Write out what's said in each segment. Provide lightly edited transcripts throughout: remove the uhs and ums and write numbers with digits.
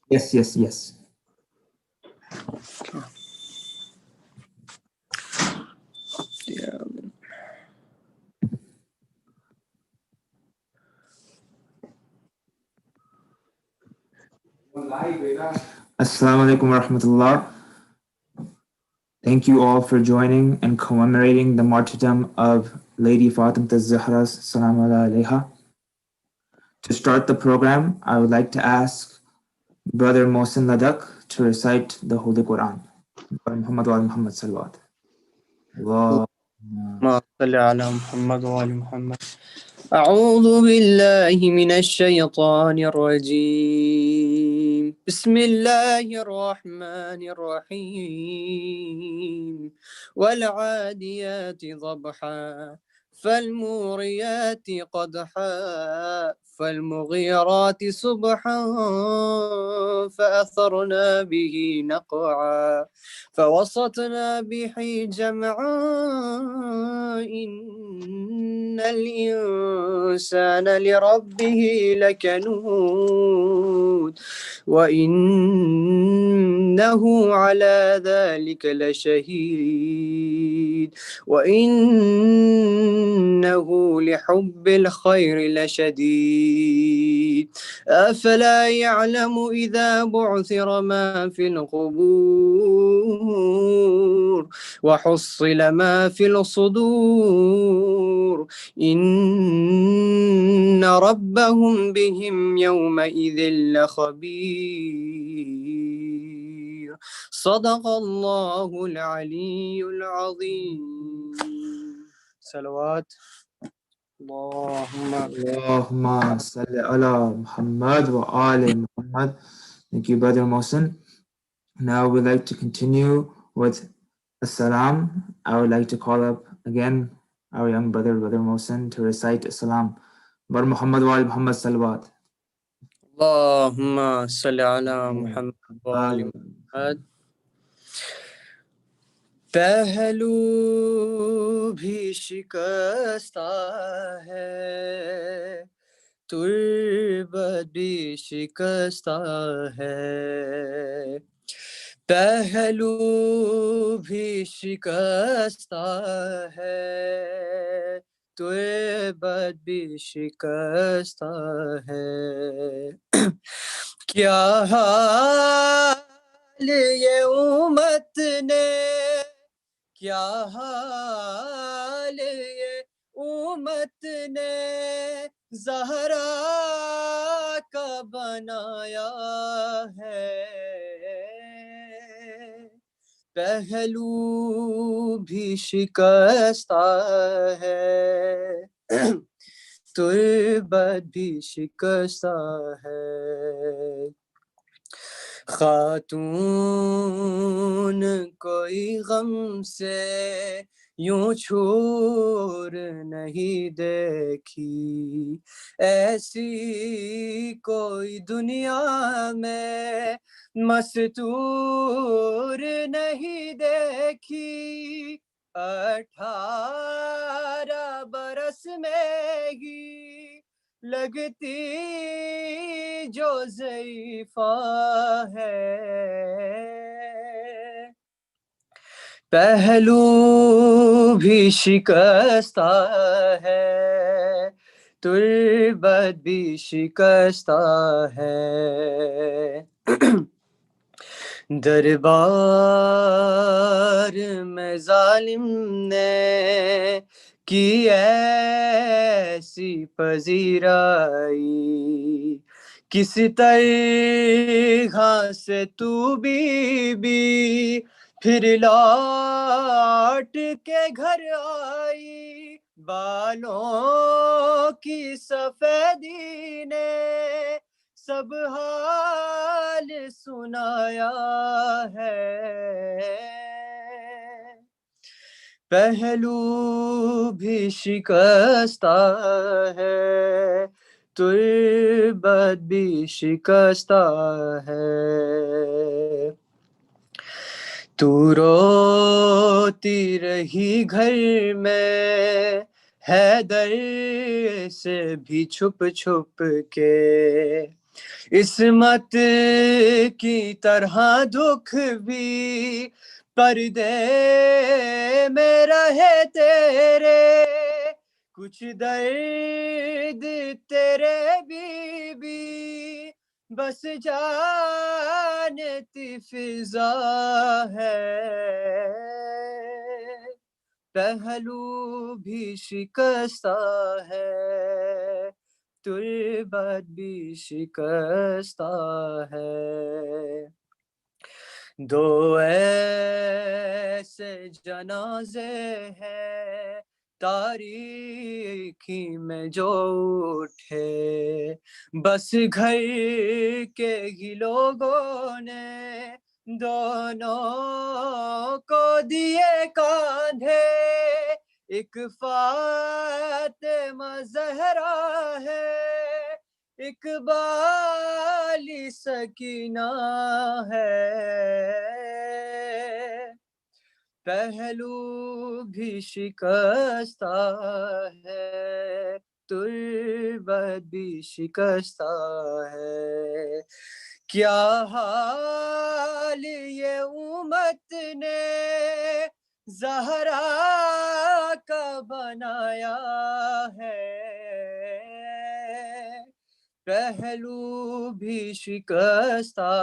Yes, yes, yes. Yeah. Assalamu alaikum wa rahmatullah. Thank you all for joining and commemorating the martyrdom of Lady Fatima Al Zahra Salamu alayha. To start the program, I would like to ask Brother Mohsin Ladak to recite the Holy Quran. Muhammad wa Muhammad salawat. اللهم صل على محمد وآل محمد. أعوذ بالله من الشيطان الرجيم. بسم الله الرحمن الرحيم. والعاديات ضبحا فالموريات قدحا فالمغيرات صبحا فأثرنا به نقعا فوسطنا به جمعا إن الإنسان لربه لكنود وإنه على ذلك لشهيد وإنه لحب الخير لشديد أفلا يعلم إذا بعثر ما في القبور وحصل ما في الصدور إن ربهم بهم يومئذ لخبير صدق الله العلي العظيم. صلوات. Allahumma salli ala Muhammad wa ali Muhammad. Thank you, Brother Mohsin. Now we'd like to continue with As-Salam. I would like to call up again our young brother, Brother Mohsin, to recite As-Salam. Brother Muhammad wa ali Muhammad salawat. اللهم صل على محمد وآل محمد. پہلو بھی شکستہ ہے تربت بھی شکستہ ہے پہلو بھی شکستہ ہے تربت بھی شکستہ ہے کیا حال یہ امت نے کیا حال یہ امت نے زہرا کا بنایا ہے پہلو بھی شکستہ ہے تربت بھی شکستہ ہے خاتون کوئی غم سے یوں چھوڑ نہیں دیکھی ایسی کوئی دنیا میں مستور نہیں دیکھی 18 برس میں ہی لگتی جو ضعیفہ ہے پہلو بھی شکستہ ہے تربت بھی شکستہ ہے دربار میں ظالم نے کی ایسی پذیرائی کس طرح سے تو بی پھر لوٹ کے گھر آئی بالوں کی سفیدی نے سب حال سنایا ہے پہلو بھی شکستہ ہے تربت بھی شکستہ ہے تو روتی رہی گھر میں حیدر سے بھی چھپ چھپ کے عصمت کی طرح دکھ بھی پردے میں رہے تیرے، کچھ درد تیرے بھی بس جانتی فضا ہے، پہلو بھی شکستہ ہے، تربت بھی شکستہ ہے، دو ایسے جنازے ہیں تاریکی میں جو اٹھے، بس گھر کے ہی لوگوں نے دونوں کو دیے کاندھے، ایک فاطمہ زہرا ہے، ایک بالی سکینہ ہے، پہلو بھی شکستہ ہے، تربت بھی شکستہ ہے، کیا حال یہ امت نے زہرا کا بنایا ہے، پہلو بھی شکستہ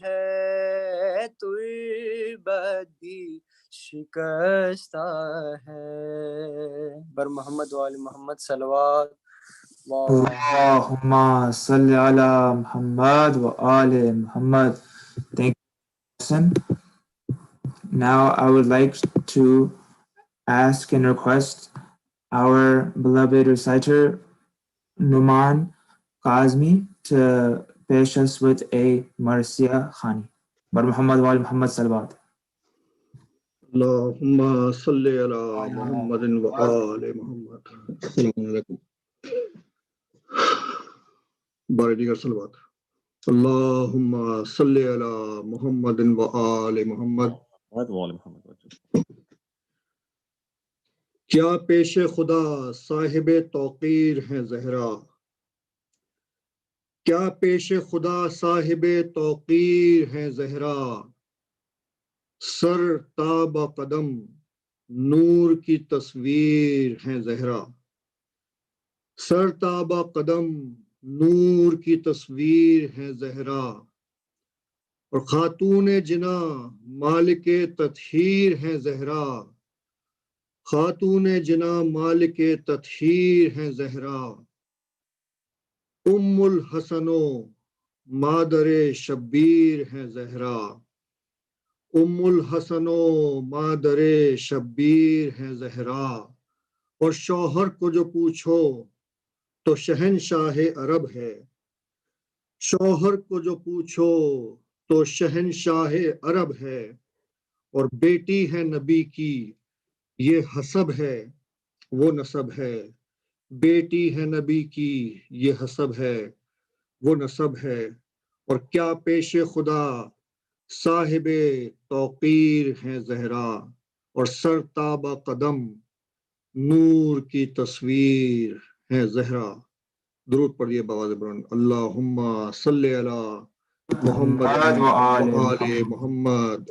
ہے، تربت بھی شکستہ ہے، بر محمد وآل محمد صلوات اللہم صلی علی محمد و آل Muhammad. Thank you, Hassan. Now I would like to ask and request our beloved reciter Numan Kazmi to pash us with a Marsiya Khani. Bar Muhammad wa ali Muhammad salawat. اللهم صل على محمد وآل محمد. السلام علیکم. بار دیگر صلوات. اللهم صل على محمد وآل محمد. کیا پیش خدا صاحب توقیر ہیں زہرا، کیا پیش خدا صاحب توقیر ہیں زہرا، سر تاب قدم نور کی تصویر ہیں زہرا، سر تاب قدم نور کی تصویر ہیں زہرا، اور خاتون جنا مالک تطہیر ہیں زہرا، خاتون جنا مالک تطہیر ہیں زہرا، ام الحسن و مادر شبیر ہیں زہرا، ام الحسن و مادر شبیر ہیں زہرا، اور شوہر کو جو پوچھو تو شہنشاہ عرب ہے، شوہر کو جو پوچھو تو شہنشاہ عرب ہے، اور بیٹی ہے نبی کی یہ حسب ہے وہ نسب ہے، بیٹی ہے نبی کی یہ حسب ہے وہ نسب ہے، اور کیا پیش خدا صاحب توقیر ہیں زہرا، اور سر تابہ قدم نور کی تصویر ہے زہرا. درود پڑھیے بآواز بلند. اللہم صلی علی محمد و آل محمد.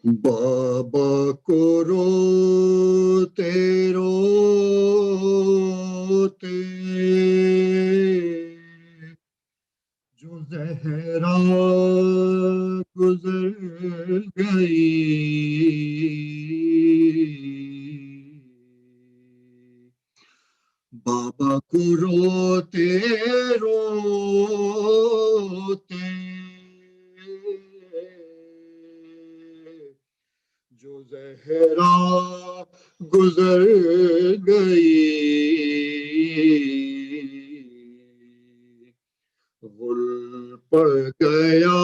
بابا کو روتے روتے جو زہرا گزر گئی، بابا کو روتے روتے جو زہرا گزر گئی، غل پڑ گیا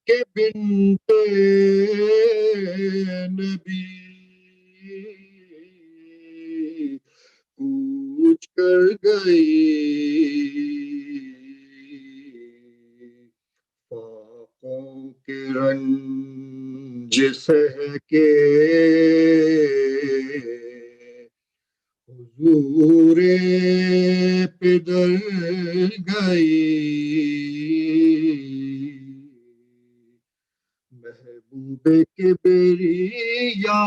کہ بنت نبی کچھ کر گئی فاقوں کے رنج سہ کے حضور پدر گئی محبوب کبریا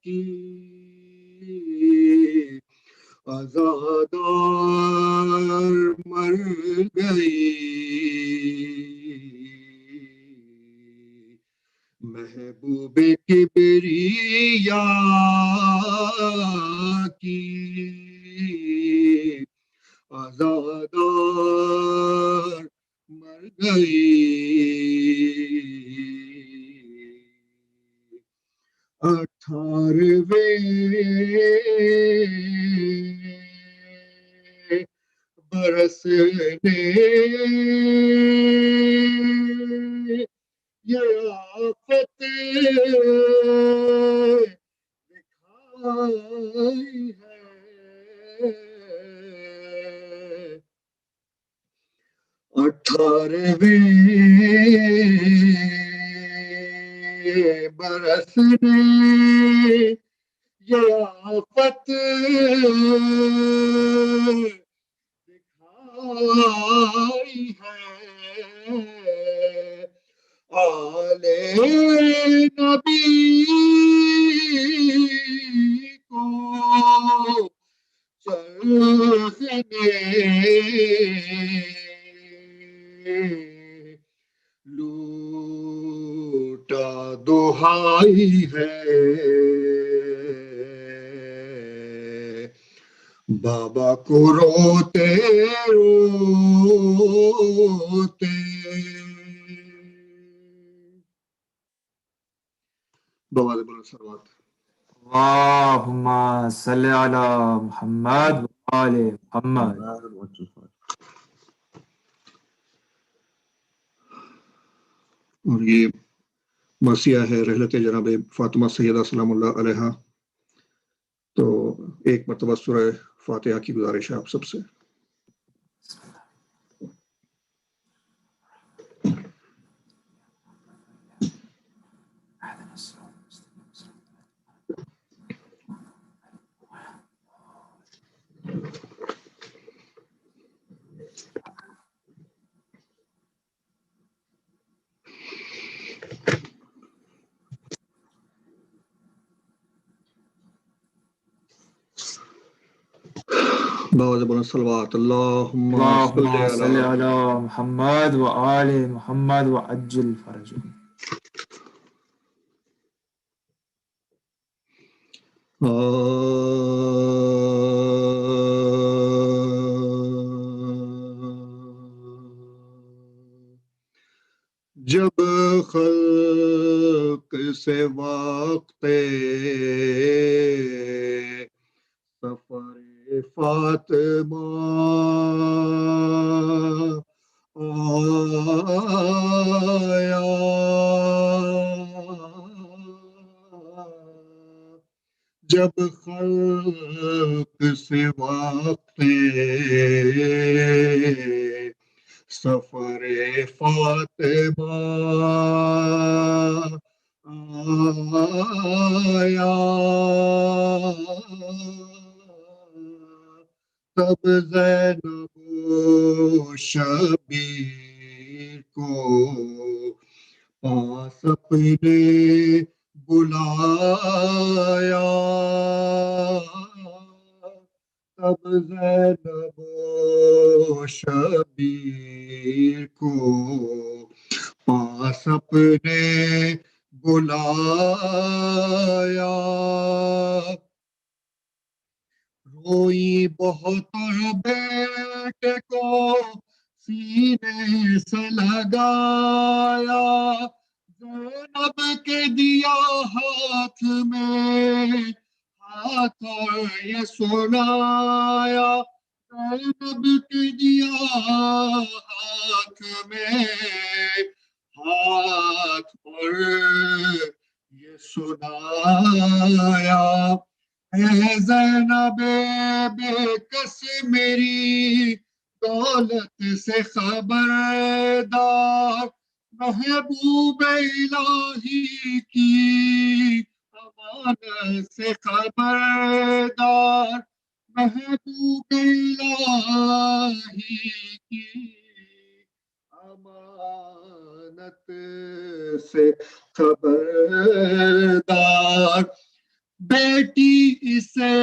کی آزادار مر گئی محبوب کبریا کی آزادار مر گئی 18ویں برس نے یہ آفت دکھائی ہے 18ویں برس نے یہ آفت دکھائی ہے آل نبی کو چرخ نے لوٹا دہائی ہے بابا کو روتے روتے بواز بلند سلوات اللہم صلی علی محمد وآل محمد. اور یہ مرثیہ ہے رحلت جناب فاطمہ سیدہ سلام اللہ علیہ. تو ایک مرتبہ سورہ فاتحہ کی گزارش ہے آپ سب سے. بآواز بلند صلوات اللہم اللہم صلی صلی علی علی محمد وآل محمد وعجل فرجهم. جب خلق سے وقت سفر فاطمہ آیا جب خلق سے وقت سفر فاطمہ آیا تب زینب و شبیر کو پاس اپنے بلایا تب زینب و شبیر کو پاس اپنے بلایا روئی بہت اور بیٹے کو سینے سے لگایا زینب کے دیا ہاتھ میں ہاتھ اور یہ سنایا زینب کے دیا ہاتھ میں ہاتھ اور یہ سنایا اے زینب بے کس میری دولت سے خبردار، محبوب الہی کی امانت سے خبردار، محبوب الہی کی امانت سے خبردار، بیٹی اسے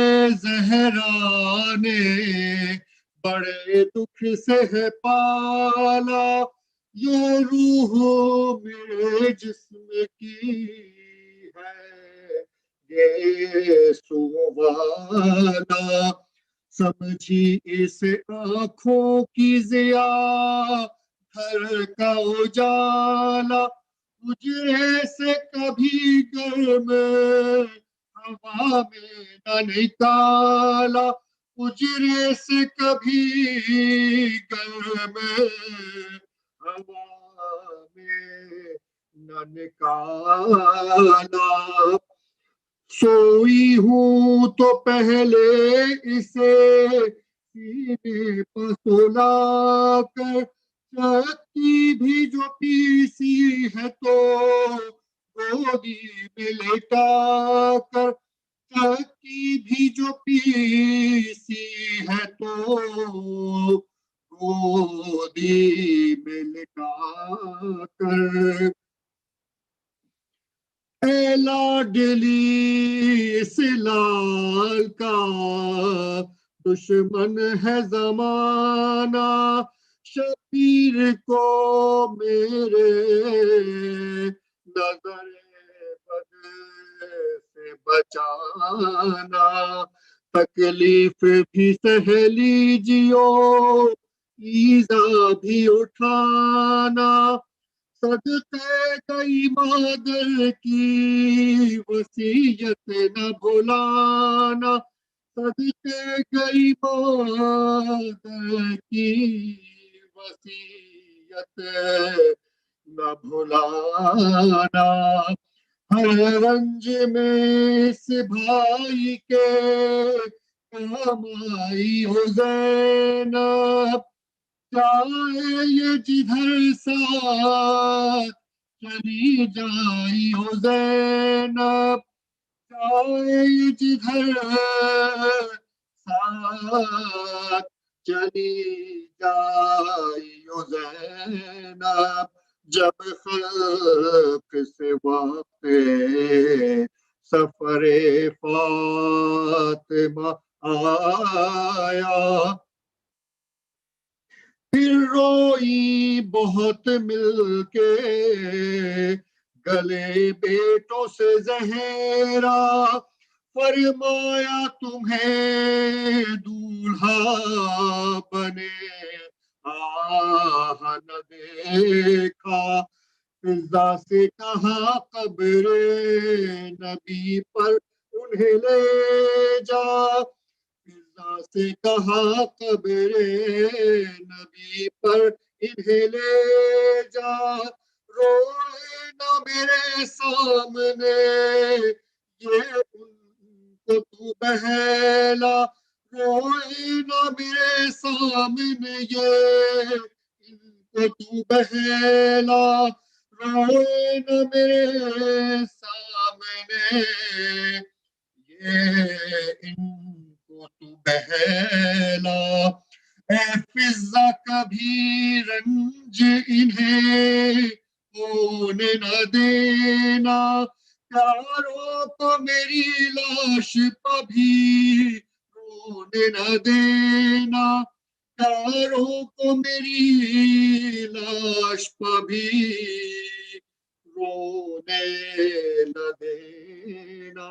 زہرا نے بڑے دکھ سے ہے پالا، یہ روح میرے جسم کی ہے یہ سوالا، سمجھی اس آنکھوں کی ضیا گھر کا اجالا، اجڑے سے کبھی گرم ہوا میں نہ نکالا، اجڑے سے کبھی گرم ہوا میں نہ نکالا، سوئی ہوں تو پہلے اسے سینے پر سلا کر، چکی بھی جو پیسی ہے تو گودی میں لٹا کر، چکی بھی جو پیسی ہے تو گودی میں لٹا کر، اے لاڈلی اس لال کا دشمن ہے زمانہ، شبیر کو میرے نظر بد سے بچانا، تکلیف بھی سہ لیجیو ایزا بھی اٹھانا، صدقے گئی مادر کی وصیت نہ بھلانا، صدقے گئی مادر کی وصیت نہ بھلانا، ہر رنج میں اس بھائی کے کام آئی ہو زینب، جائے یہ جدھر ساتھ چلی جائی ہو زینب، جائے یہ جدھر ساتھ چلی جائی ہو زینب، جب خلق سے وقت سفر فاطمہ آیا، پھر روئی بہت مل کے گلے بیٹوں سے زہرا، فرمایا تمہیں دولہا بنے آہ نہ دیکھا، فضا سے کہا قبر نبی پر انہیں لے جا، فضا سے کہا قبر نبی پر انہیں لے جا، روئے نہ میرے سامنے یہ ان کو تو بہلا، روئے نہ میرے سامنے یہ ان کو تو بہلا، روئے نہ میرے سامنے یہ ان کو تو بہلا، اے فضا کبھی رنج انہیں ہونے نہ دینا، پیاروں کو میری لاش پہ بھی رونے نہ دینا، پیاروں کو میری لاش پہ بھی رونے نہ دینا،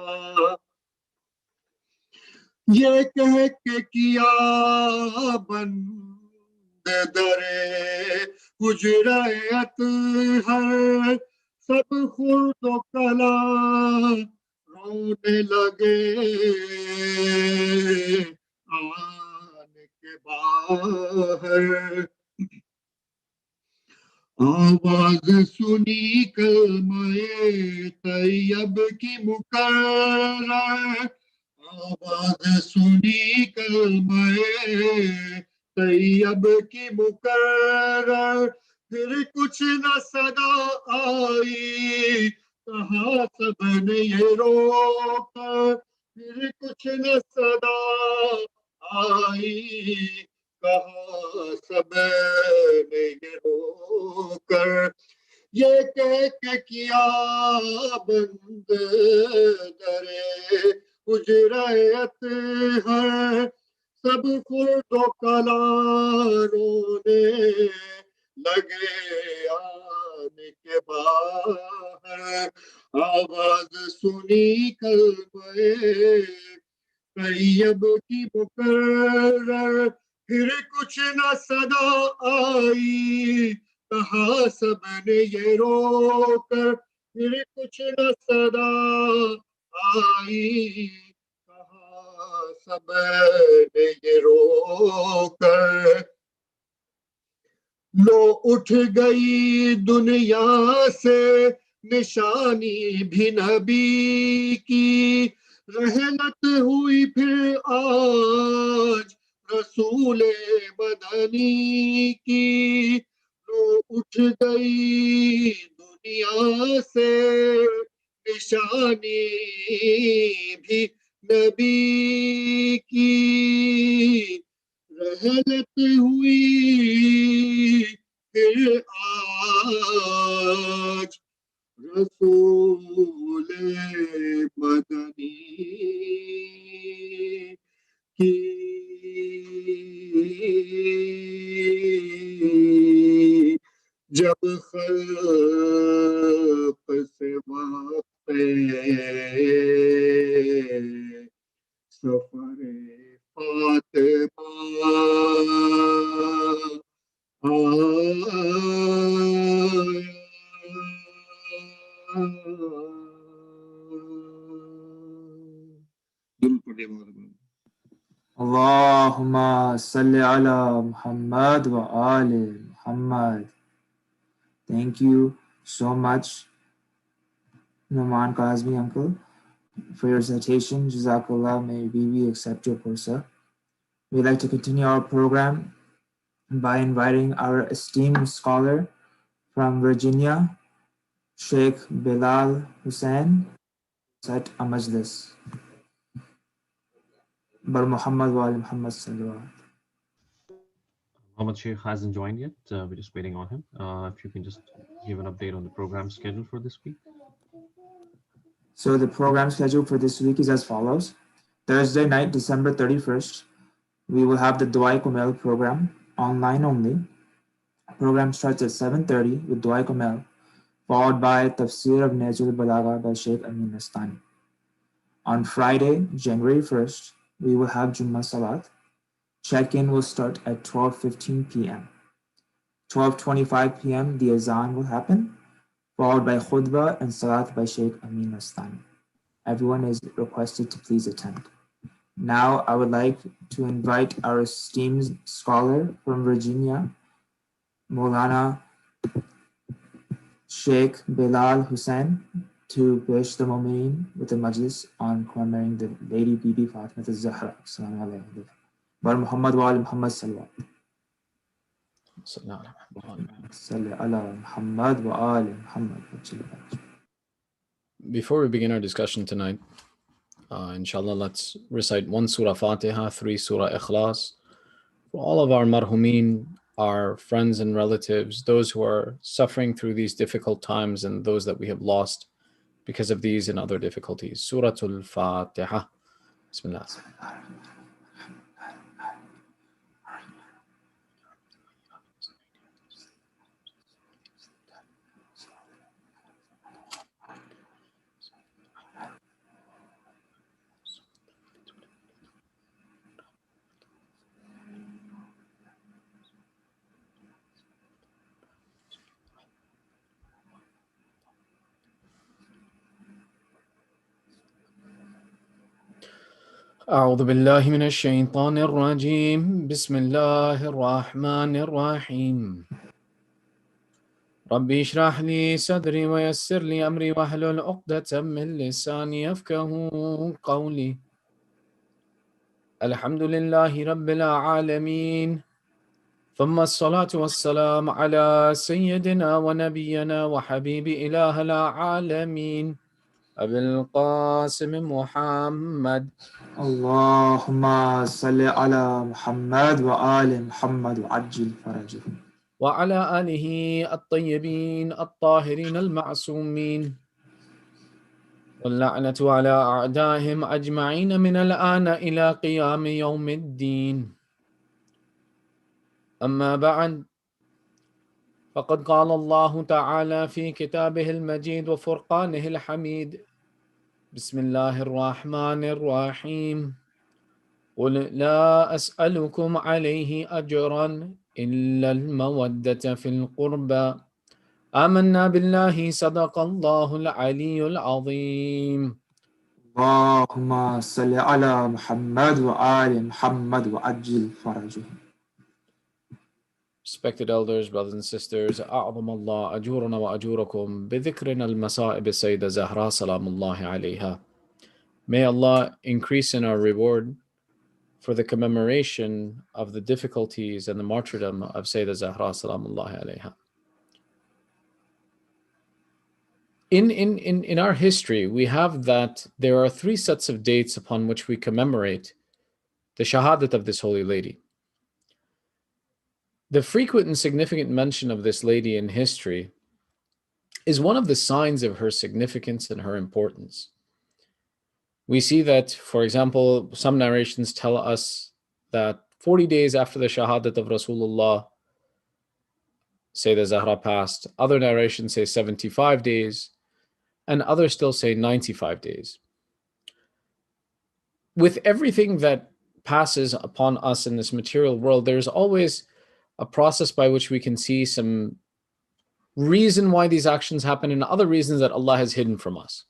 یہ کہہ کے کیا بند درے حجرہ اطہر، سب خرد و کلا رونے لگے آن کے باہر، آواز سنی کلمہ طیب کی مکرر، آواز سنی کلمہ طیب کی مکرر، پھر کچھ نہ صدا آئی، کہا سب نے یہ رو کر، پھر کچھ نہ صدا آئی، کہا سب نے یہ رو کر، یہ کہہ کے کیا بند درے اجرت ہے، سب خرد و کلا رونے لگے آنے کے باہر، آواز سنی کلمہ طیب کی مکرر، پھر کچھ نہ صدا آئی، کہا سب نے یہ رو کر، پھر کچھ نہ صدا آئی، کہا سب نے یہ رو کر، لو اٹھ گئی دنیا سے نشانی بھی نبی کی، رحلت ہوئی پھر آج رسول مدنی کی، لو اٹھ گئی دنیا سے نشانی بھی نبی کی، رحلت ہوئی پھر آج رسول مدنی کی، جب خلق سے وقت سفر Fatima Allahumma salli ala Muhammad wa ali Muhammad. Thank you so much, Numan Kazmi uncle, for your citation. Jazakallah, may Bibi accept your pursa. We'd like to continue our program by inviting our esteemed scholar from Virginia, Sheikh Bilal Hussain, at a Majlis. Bar Muhammad wa ali Muhammad sallallahu. Muhammad Sheikh hasn't joined yet. We're just waiting on him. If you can just give an update on the program schedule for this week. So the program schedule for this week is as follows. Thursday night, December 31st, we will have the Duai Kumel program, online only. Program starts at 7:30 with Duai Kumel, followed by Tafsir of Najul Balagha by Sheikh Amin Nastani. On Friday, January 1st, we will have Jummah Salat. Check-in will start at 12:15 p.m. 12:25 p.m. the Azan will happen, followed by Khutbah and Salat by Sheikh Amin Nastani. Everyone is requested to please attend. Now I would like to invite our esteemed scholar from Virginia, Maulana Sheikh Bilal Hussain, to Pesh the Mu'mineen with the Majlis on commemorating the Lady Bibi Fatima Al Zahra. Bar Muhammad wa ali Muhammad sallallahu. Salli ala Muhammad wa ali Muhammad. Before we begin our discussion tonight, inshallah, let's recite 1 Surah Fatiha, 3 Surah Ikhlas. For all of our marhumeen, our friends and relatives, those who are suffering through these difficult times and those that we have lost because of these and other difficulties. Suratul Fatiha. Bismillah. أعوذ بالله من الشيطان الرجيم. بسم الله الرحمن الرحيم. ربي اشرح لي صدري ويسر لي أمري واحلل عقدة من لساني يفقهوا قولي. الحمد لله رب العالمين ثم الصلاة والسلام على سيدنا ونبينا وحبيب إله العالمين أبي القاسم محمد اللهم صل على محمد وآل محمد وعجل فرجهم وعلى آله الطيبين الطاهرين المعصومين واللعنة على أعدائهم أجمعين من الآن إلى قيام يوم الدين. أما بعد، فقد قال الله تعالى في كتابه المجيد وفرقانه الحميد: بسم الله الرحمن الرحيم قل لا أسألكم عليه أجرا إلا المودة في القربى آمنا بالله صدق الله العلي العظيم. اللهم صل على محمد وآل محمد وعجل فرجهم. Respected elders, brothers and sisters, أعظم الله أجورنا وأجوركم بذكرنا المصائب السيدة زهراء سلام الله عليها. May Allah increase in our reward for the commemoration of the difficulties and the martyrdom of Sayyidah Zahra Salamullahi alayha. In our history, we have that there are three sets of dates upon which we commemorate the shahadat of this holy lady. The frequent and significant mention of this lady in history is one of the signs of her significance and her importance. We see that, for example, some narrations tell us that 40 days after the shahadat of Rasulullah, Sayyidah Zahra passed. Other narrations say 75 days, and others still say 95 days. With everything that passes upon us in this material world, there's always a process by which we can see some reason why these actions happen and other reasons that Allah has hidden from us.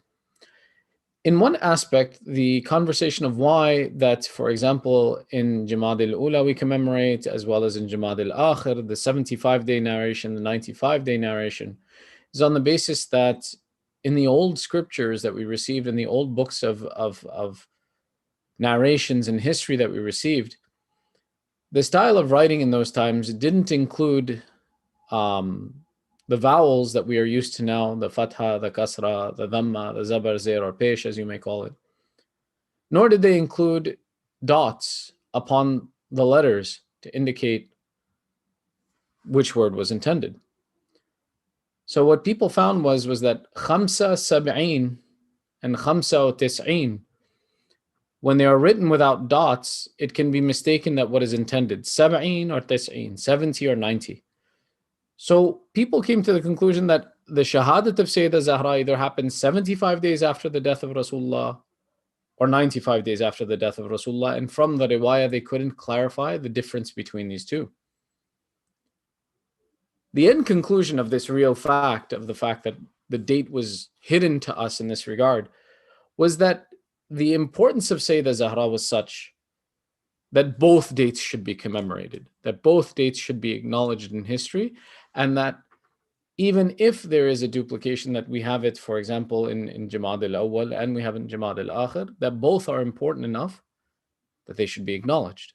In one aspect, the conversation of why that, for example, in Jamad al-Ula we commemorate, as well as in Jamad al-Akhir, the 75-day narration, the 95-day narration, is on the basis that in the old scriptures that we received, in the old books of narrations and history that we received, the style of writing in those times didn't include the vowels that we are used to now, the fatha, the kasra, the dhamma, the zabar, zair, or pesh, as you may call it. Nor did they include dots upon the letters to indicate which word was intended. So what people found was that khamsa sab'een and khamsa tis'een, when they are written without dots, it can be mistaken that what is intended, sab'een or tis'een, 70 or 90. So people came to the conclusion that the shahadat of Sayyidah Zahra either happened 75 days after the death of Rasulullah or 95 days after the death of Rasulullah. And from the riwayah, they couldn't clarify the difference between these two. The end conclusion of this real fact, of the fact that the date was hidden to us in this regard, was that the importance of Sayyidah Zahra was such that both dates should be commemorated, that both dates should be acknowledged in history, and that even if there is a duplication, that we have it, for example, in Jamad al-Awwal and we have in Jamad al-Akhir, that both are important enough that they should be acknowledged.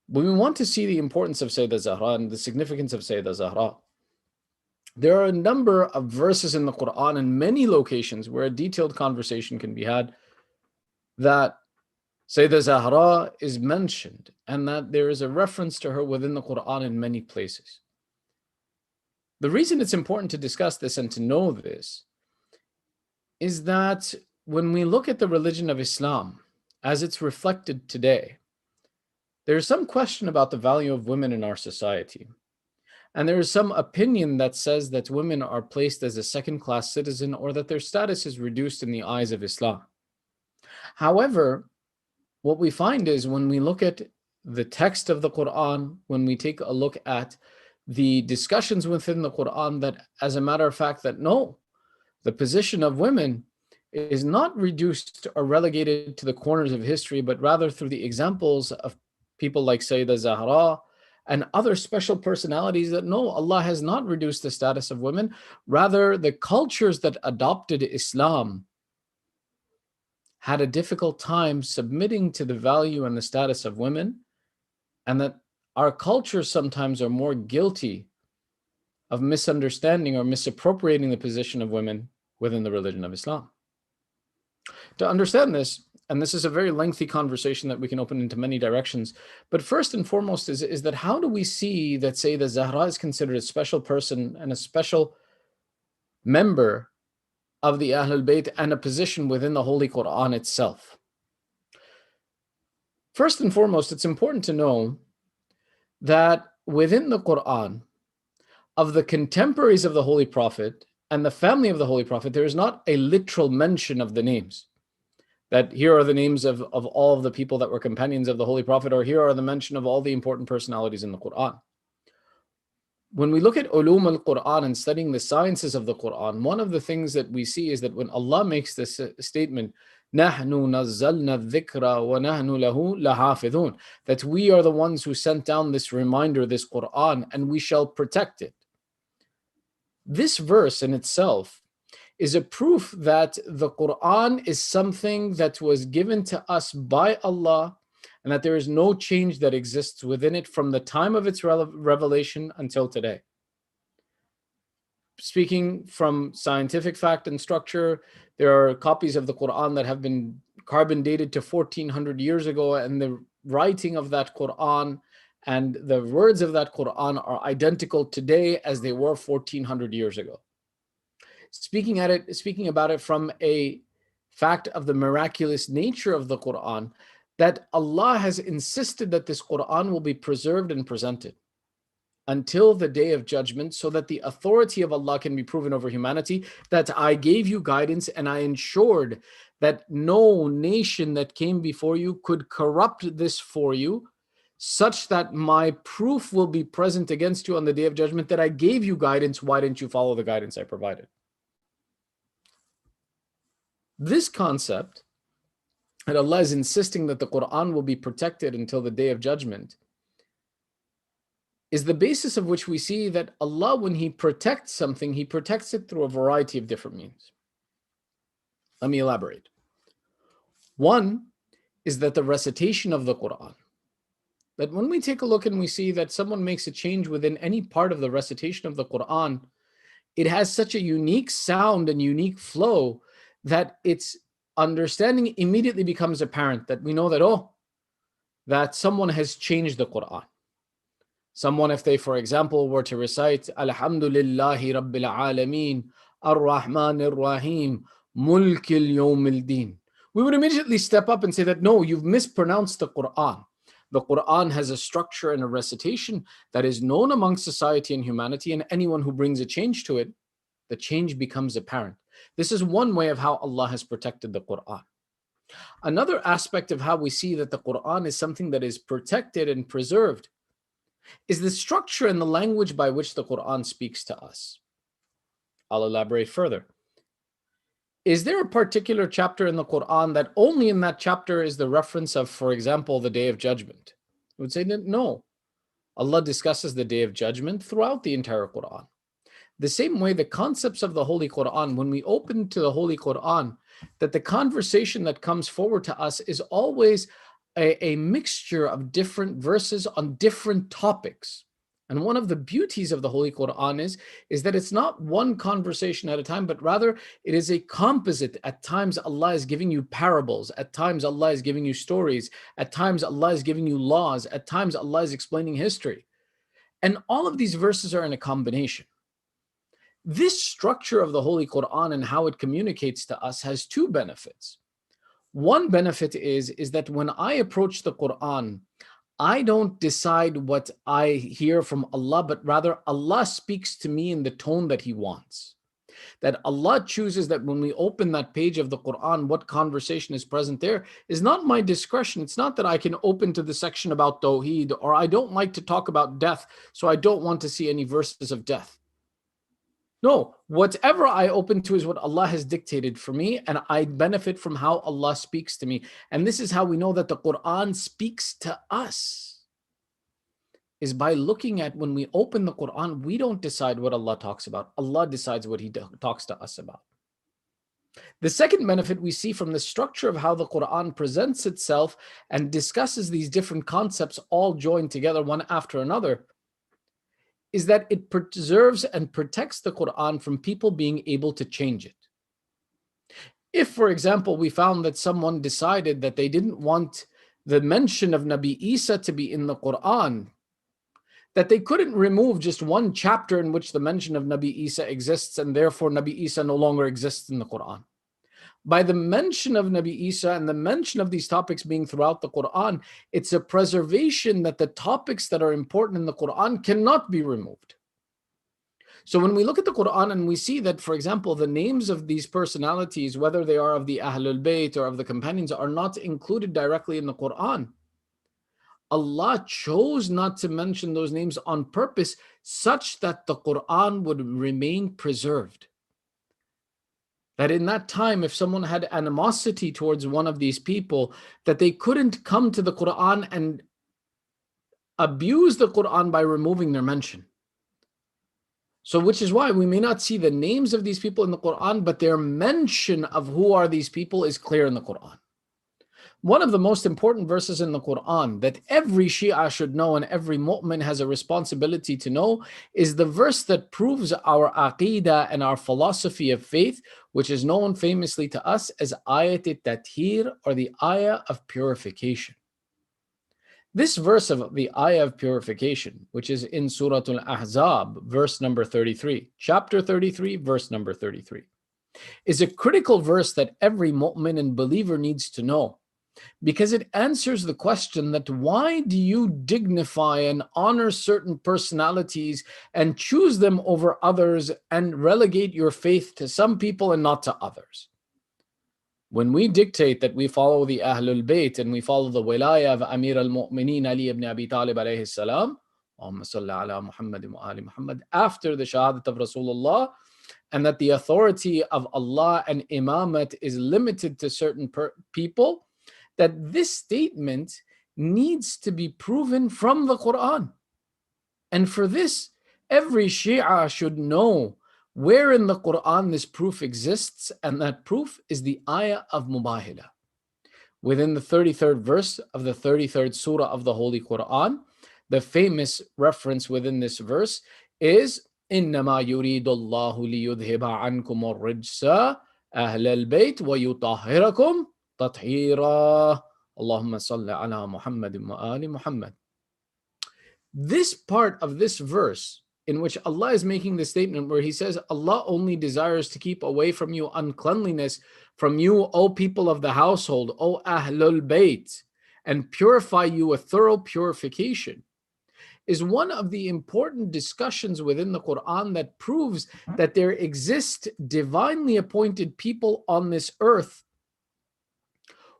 When we want to see the importance of Sayyidah Zahra and the significance of Sayyidah Zahra, there are a number of verses in the Quran and many locations where a detailed conversation can be had that Sayyidah Zahra is mentioned and that there is a reference to her within the Quran in many places. The reason it's important to discuss this and to know this is that when we look at the religion of Islam as it's reflected today, there is some question about the value of women in our society. And there is some opinion that says that women are placed as a second-class citizen or that their status is reduced in the eyes of Islam. However, what we find is when we look at the text of the Quran, when we take a look at the discussions within the Quran, that as a matter of fact, that no, the position of women is not reduced or relegated to the corners of history, but rather through the examples of people like Sayyidah Zahra and other special personalities, that no, Allah has not reduced the status of women. Rather, the cultures that adopted Islam had a difficult time submitting to the value and the status of women, and that our cultures sometimes are more guilty of misunderstanding or misappropriating the position of women within the religion of Islam. To understand this, and this is a very lengthy conversation that we can open into many directions, but first and foremost is that how do we see that Sayyidah Zahra is considered a special person and a special member of the Ahlul Bayt and a position within the Holy Quran itself? First and foremost, it's important to know that within the Quran, of the contemporaries of the Holy Prophet and the family of the Holy Prophet, there is not a literal mention of the names. That here are the names of all of the people that were companions of the Holy Prophet, or here are the mention of all the important personalities in the Quran. When we look at ulum al-Quran and studying the sciences of the Quran, one of the things that we see is that when Allah makes this statement, نَحْنُ نَزَّلْنَا الذِّكْرَ وَنَحْنُ لَهُ لَحَافِظُونَ, that we are the ones who sent down this reminder, this Quran, and we shall protect it. This verse in itself is a proof that the Quran is something that was given to us by Allah, and that there is no change that exists within it from the time of its revelation until today. Speaking from scientific fact and structure, there are copies of the Quran that have been carbon dated to 1400 years ago, and the writing of that Quran and the words of that Quran are identical today as they were 1400 years ago. Speaking about it from a fact of the miraculous nature of the Quran, that Allah has insisted that this Quran will be preserved and presented until the day of judgment, so that the authority of Allah can be proven over humanity, that I gave you guidance and I ensured that no nation that came before you could corrupt this for you, such that my proof will be present against you on the day of judgment, that I gave you guidance, why didn't you follow the guidance I provided? This concept, that Allah is insisting that the Quran will be protected until the day of judgment, is the basis of which we see that Allah, when He protects something, He protects it through a variety of different means. Let me elaborate. One is that the recitation of the Quran, that when we take a look and we see that someone makes a change within any part of the recitation of the Quran, it has such a unique sound and unique flow that its understanding immediately becomes apparent, that we know that, oh, that someone has changed the Quran. Someone, if they, for example, were to recite Alhamdulillahi Rabbil Alameen, Ar-Rahman Ar-Rahim, Mulk al-Yawm al-Din, we would immediately step up and say that, no, you've mispronounced the Quran. The Quran has a structure and a recitation that is known among society and humanity, and anyone who brings a change to it, the change becomes apparent. This is one way of how Allah has protected the Quran. Another aspect of how we see that the Quran is something that is protected and preserved is the structure and the language by which the Quran speaks to us. I'll elaborate further. Is there a particular chapter in the Quran that only in that chapter is the reference of, for example, the Day of Judgment? I would say that no. Allah discusses the Day of Judgment throughout the entire Quran. The same way, the concepts of the Holy Quran, when we open to the Holy Quran, that the conversation that comes forward to us is always a mixture of different verses on different topics. And one of the beauties of the Holy Quran is that it's not one conversation at a time, but rather it is a composite. At times Allah is giving you parables, at times Allah is giving you stories, at times Allah is giving you laws, at times Allah is explaining history. And all of these verses are in a combination. This structure of the Holy Quran and how it communicates to us has two benefits. One benefit is that when I approach the Quran, I don't decide what I hear from Allah, but rather Allah speaks to me in the tone that He wants. That Allah chooses that when we open that page of the Quran, what conversation is present there is not my discretion. It's not that I can open to the section about Tawheed, or I don't like to talk about death, so I don't want to see any verses of death. No, whatever I open to is what Allah has dictated for me, and I benefit from how Allah speaks to me. And this is how we know that the Quran speaks to us, is by looking at, when we open the Quran, we don't decide what Allah talks about. Allah decides what He talks to us about. The second benefit we see from the structure of how the Quran presents itself and discusses these different concepts all joined together one after another is that it preserves and protects the Quran from people being able to change it. If, for example, we found that someone decided that they didn't want the mention of Nabi Isa to be in the Quran, that they couldn't remove just one chapter in which the mention of Nabi Isa exists and therefore Nabi Isa no longer exists in the Quran. By the mention of Nabi Isa and the mention of these topics being throughout the Quran, it's a preservation that the topics that are important in the Quran cannot be removed. So when we look at the Quran and we see that, for example, the names of these personalities, whether they are of the Ahlul Bayt or of the companions, are not included directly in the Quran, Allah chose not to mention those names on purpose such that the Quran would remain preserved. That in that time, if someone had animosity towards one of these people, that they couldn't come to the Quran and abuse the Quran by removing their mention. So which is why we may not see the names of these people in the Quran, but their mention of who are these people is clear in the Quran. One of the most important verses in the Quran that every Shia should know and every mu'min has a responsibility to know is the verse that proves our aqeedah and our philosophy of faith, which is known famously to us as Ayat al-Tathir, or the ayah of purification. This verse of the ayah of purification, which is in Surah Al-Ahzab, verse number 33, chapter 33, verse number 33, is a critical verse that every mu'min and believer needs to know, because it answers the question that why do you dignify and honor certain personalities and choose them over others and relegate your faith to some people and not to others? When we dictate that we follow the Ahlul Bayt and we follow the wilayah of Amir al-Mu'mineen Ali ibn Abi Talib alayhi salam, Allahumma salli ala Muhammad wa ali Muhammad, after the Shahadat of Rasulullah, and that the authority of Allah and Imamat is limited to certain people, that this statement needs to be proven from the Quran. And for this, every Shia should know where in the Quran this proof exists, and that proof is the ayah of Mubahilah. Within the 33rd verse of the 33rd surah of the Holy Quran, the famous reference within this verse is إِنَّمَا يُرِيدُ اللَّهُ لِيُذْهِبَ عَنْكُمُ الرِّجْسَ أَهْلَ الْبَيْتِ وَيُطَهِّرَكُمْ تَطْهِيرًا اللهم صل على محمد وآل محمد. This part of this verse, in which Allah is making the statement where He says, Allah only desires to keep away from you uncleanliness from you, O people of the household, O Ahlul Bayt, and purify you a thorough purification, is one of the important discussions within the Quran that proves that there exist divinely appointed people on this earth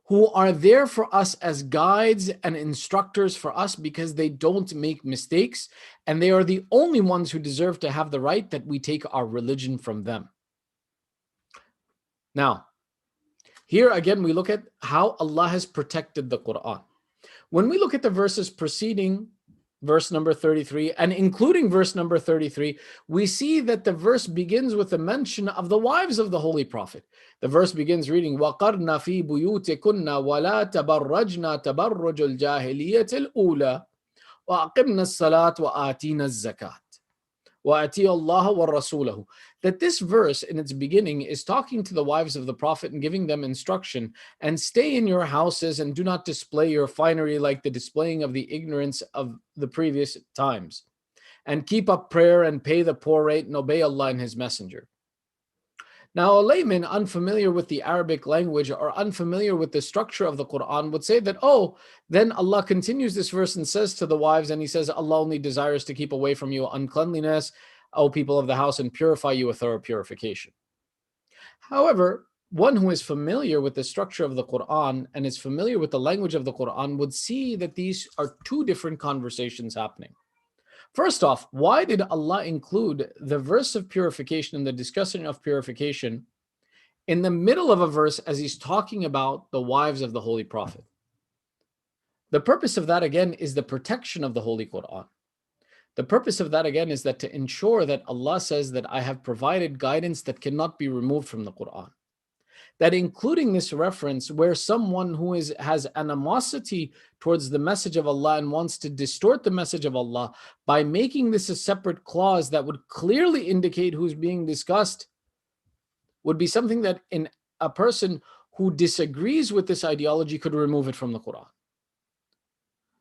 who are there for us as guides and instructors for us because they don't make mistakes, and they are the only ones who deserve to have the right that we take our religion from them. Now, here again we look at how Allah has protected the Quran. When we look at the verses preceding verse number 33 and including verse number 33, we see that the verse begins with a mention of the wives of the Holy Prophet. The verse begins reading, وَقَرْنَ فِي بُيُوتِكُنَّ وَلَا تَبَرَّجْنَا تَبَرُّجُ الْجَاهِلِيَّةِ الْأُولَى وَأَقِمْنَا الصَّلَاةَ وَآتِينَا الزَّكَاةَ وَأَطِيعُوا اللَّهَ وَرَسُولَهُ. That this verse in its beginning is talking to the wives of the Prophet and giving them instruction, and stay in your houses and do not display your finery like the displaying of the ignorance of the previous times, and keep up prayer and pay the poor rate and obey Allah and His Messenger. Now, a layman unfamiliar with the Arabic language or unfamiliar with the structure of the Quran would say that, oh, then Allah continues this verse and says to the wives, and He says, Allah only desires to keep away from you uncleanliness, O people of the house, and purify you a thorough purification. However, one who is familiar with the structure of the Quran and is familiar with the language of the Quran would see that these are two different conversations happening. First off, why did Allah include the verse of purification and the discussion of purification in the middle of a verse as He's talking about the wives of the Holy Prophet? The purpose of that, again, is the protection of the Holy Quran. The purpose of that, again, is that to ensure that Allah says that I have provided guidance that cannot be removed from the Quran. that including this reference where someone who has animosity towards the message of Allah and wants to distort the message of Allah by making this a separate clause that would clearly indicate who's being discussed would be something that in a person who disagrees with this ideology could remove it from the Quran.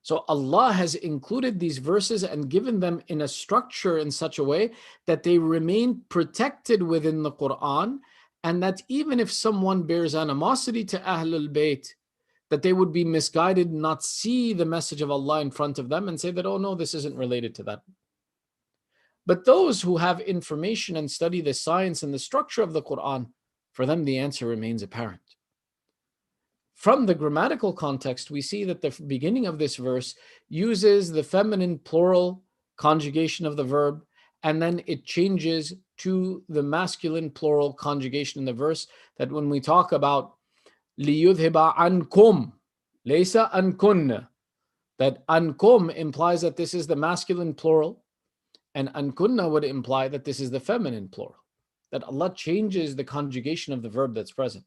So Allah has included these verses and given them in a structure in such a way that they remain protected within the Quran, and that even if someone bears animosity to Ahlul Bayt, that they would be misguided, not see the message of Allah in front of them and say that, oh no, this isn't related to that. But those who have information and study the science and the structure of the Quran, for them the answer remains apparent. From the grammatical context, we see that the beginning of this verse uses the feminine plural conjugation of the verb, and then it changes to the masculine plural conjugation in the verse, that when we talk about لِيُذْهِبَ عَنْكُمْ لَيْسَ أَنْكُنَّ, that ankum implies that this is the masculine plural, and ankunna would imply that this is the feminine plural, that Allah changes the conjugation of the verb that's present.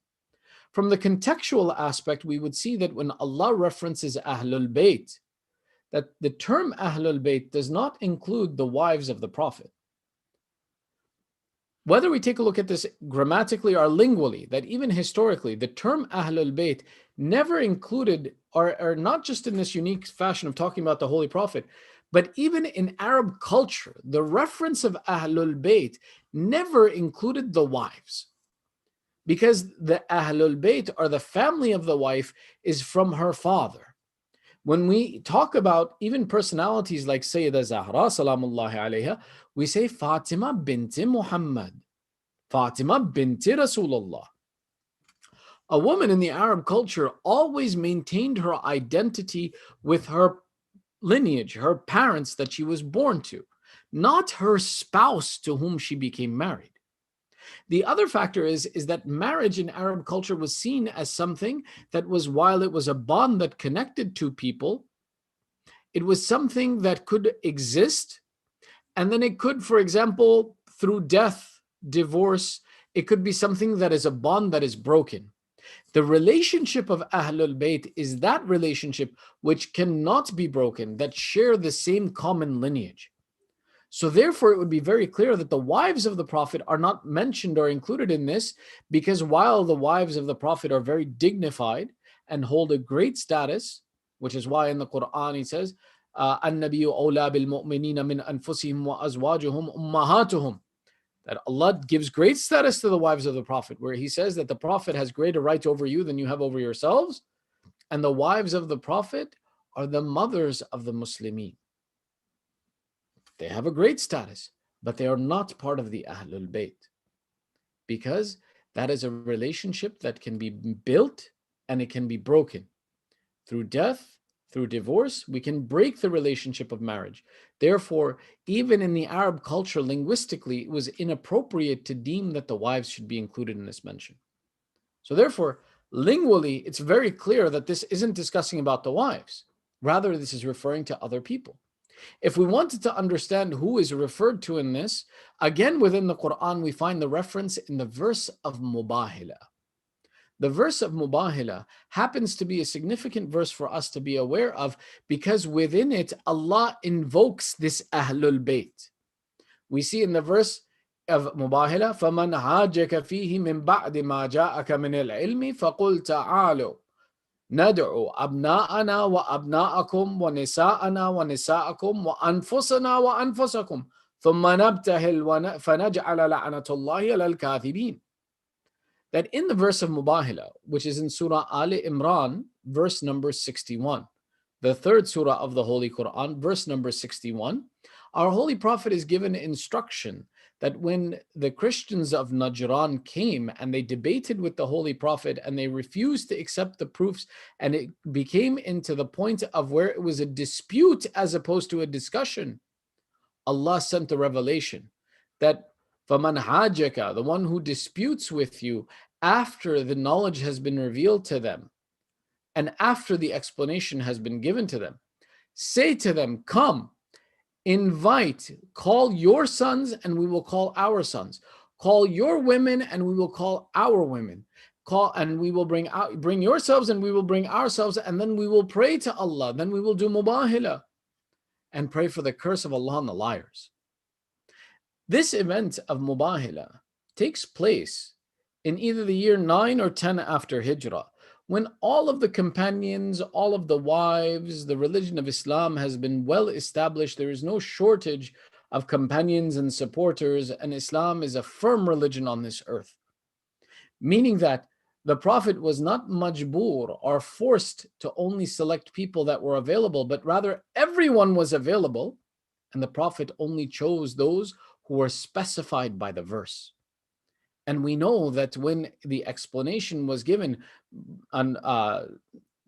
From the contextual aspect, we would see that when Allah references Ahlul Bayt, that the term Ahlul Bayt does not include the wives of the Prophet. Whether we take a look at this grammatically or lingually, that even historically, the term Ahlul Bayt never included, or not just in this unique fashion of talking about the Holy Prophet, but even in Arab culture, the reference of Ahlul Bayt never included the wives. Because the Ahlul Bayt, or the family of the wife, is from her father. When we talk about even personalities like Sayyida Zahra, salamullahi alayha, we say Fatima binti Muhammad, Fatima binti Rasulullah. A woman in the Arab culture always maintained her identity with her lineage, her parents that she was born to, not her spouse to whom she became married. The other factor is that marriage in Arab culture was seen as something that was, while it was a bond that connected two people, it was something that could exist, and then it could, for example, through death, divorce, it could be something that is a bond that is broken. The relationship of Ahlul Bayt is that relationship which cannot be broken, that share the same common lineage. So therefore, it would be very clear that the wives of the Prophet are not mentioned or included in this, because while the wives of the Prophet are very dignified and hold a great status, which is why in the Quran he says, النَّبِيُّ أَوْلَى بِالْمُؤْمِنِينَ مِنْ أَنفُسِهِمْ وَأَزْوَاجُهُمْ أُمَّهَاتُهُمْ, that Allah gives great status to the wives of the Prophet, where he says that the Prophet has greater right over you than you have over yourselves, and the wives of the Prophet are the mothers of the Muslimin. They have a great status, but they are not part of the Ahlul Bayt, because that is a relationship that can be built and it can be broken. Through death, through divorce, we can break the relationship of marriage. Therefore, even in the Arab culture, linguistically, it was inappropriate to deem that the wives should be included in this mention. So therefore, lingually, it's very clear that this isn't discussing about the wives. Rather, this is referring to other people. If we wanted to understand who is referred to in this, again within the Quran, we find the reference in the verse of Mubahila. The verse of Mubahila happens to be a significant verse for us to be aware of, because within it, Allah invokes this Ahlul Bayt. We see in the verse of Mubahila, فَمَنْ حَاجَكَ فِيهِ مِنْ بَعْدِ مَا جَاءَكَ مِنَ الْعِلْمِ فَقُلْ تَعَالُوا ندعو أبناءنا وأبناءكم ونساءنا ونساءكم وأنفسنا وأنفسكم ثم نبتهل فنجعل لعنة الله على الكاذبين. That in the verse of Mubahila, which is in Surah Ali Imran, verse number 61, the third surah of the Holy Quran, verse number 61, our Holy Prophet is given instruction that when the Christians of Najran came and they debated with the Holy Prophet and they refused to accept the proofs, and it became into the point of where it was a dispute as opposed to a discussion, Allah sent a revelation that فَمَنْ حَاجَكَ, the one who disputes with you after the knowledge has been revealed to them and after the explanation has been given to them, say to them, come, invite, call your sons and we will call our sons. Call your women and we will call our women. call, and we will bring yourselves, and we will bring ourselves, and then we will pray to Allah. Then we will do mubahila and pray for the curse of Allah on the liars. This event of mubahila takes place in either the year 9 or 10 after Hijrah, when all of the companions, all of the wives, the religion of Islam has been well established. There is no shortage of companions and supporters, and Islam is a firm religion on this earth. Meaning that the Prophet was not majboor or forced to only select people that were available, but rather everyone was available, and the Prophet only chose those who were specified by the verse. And we know that when the explanation was given on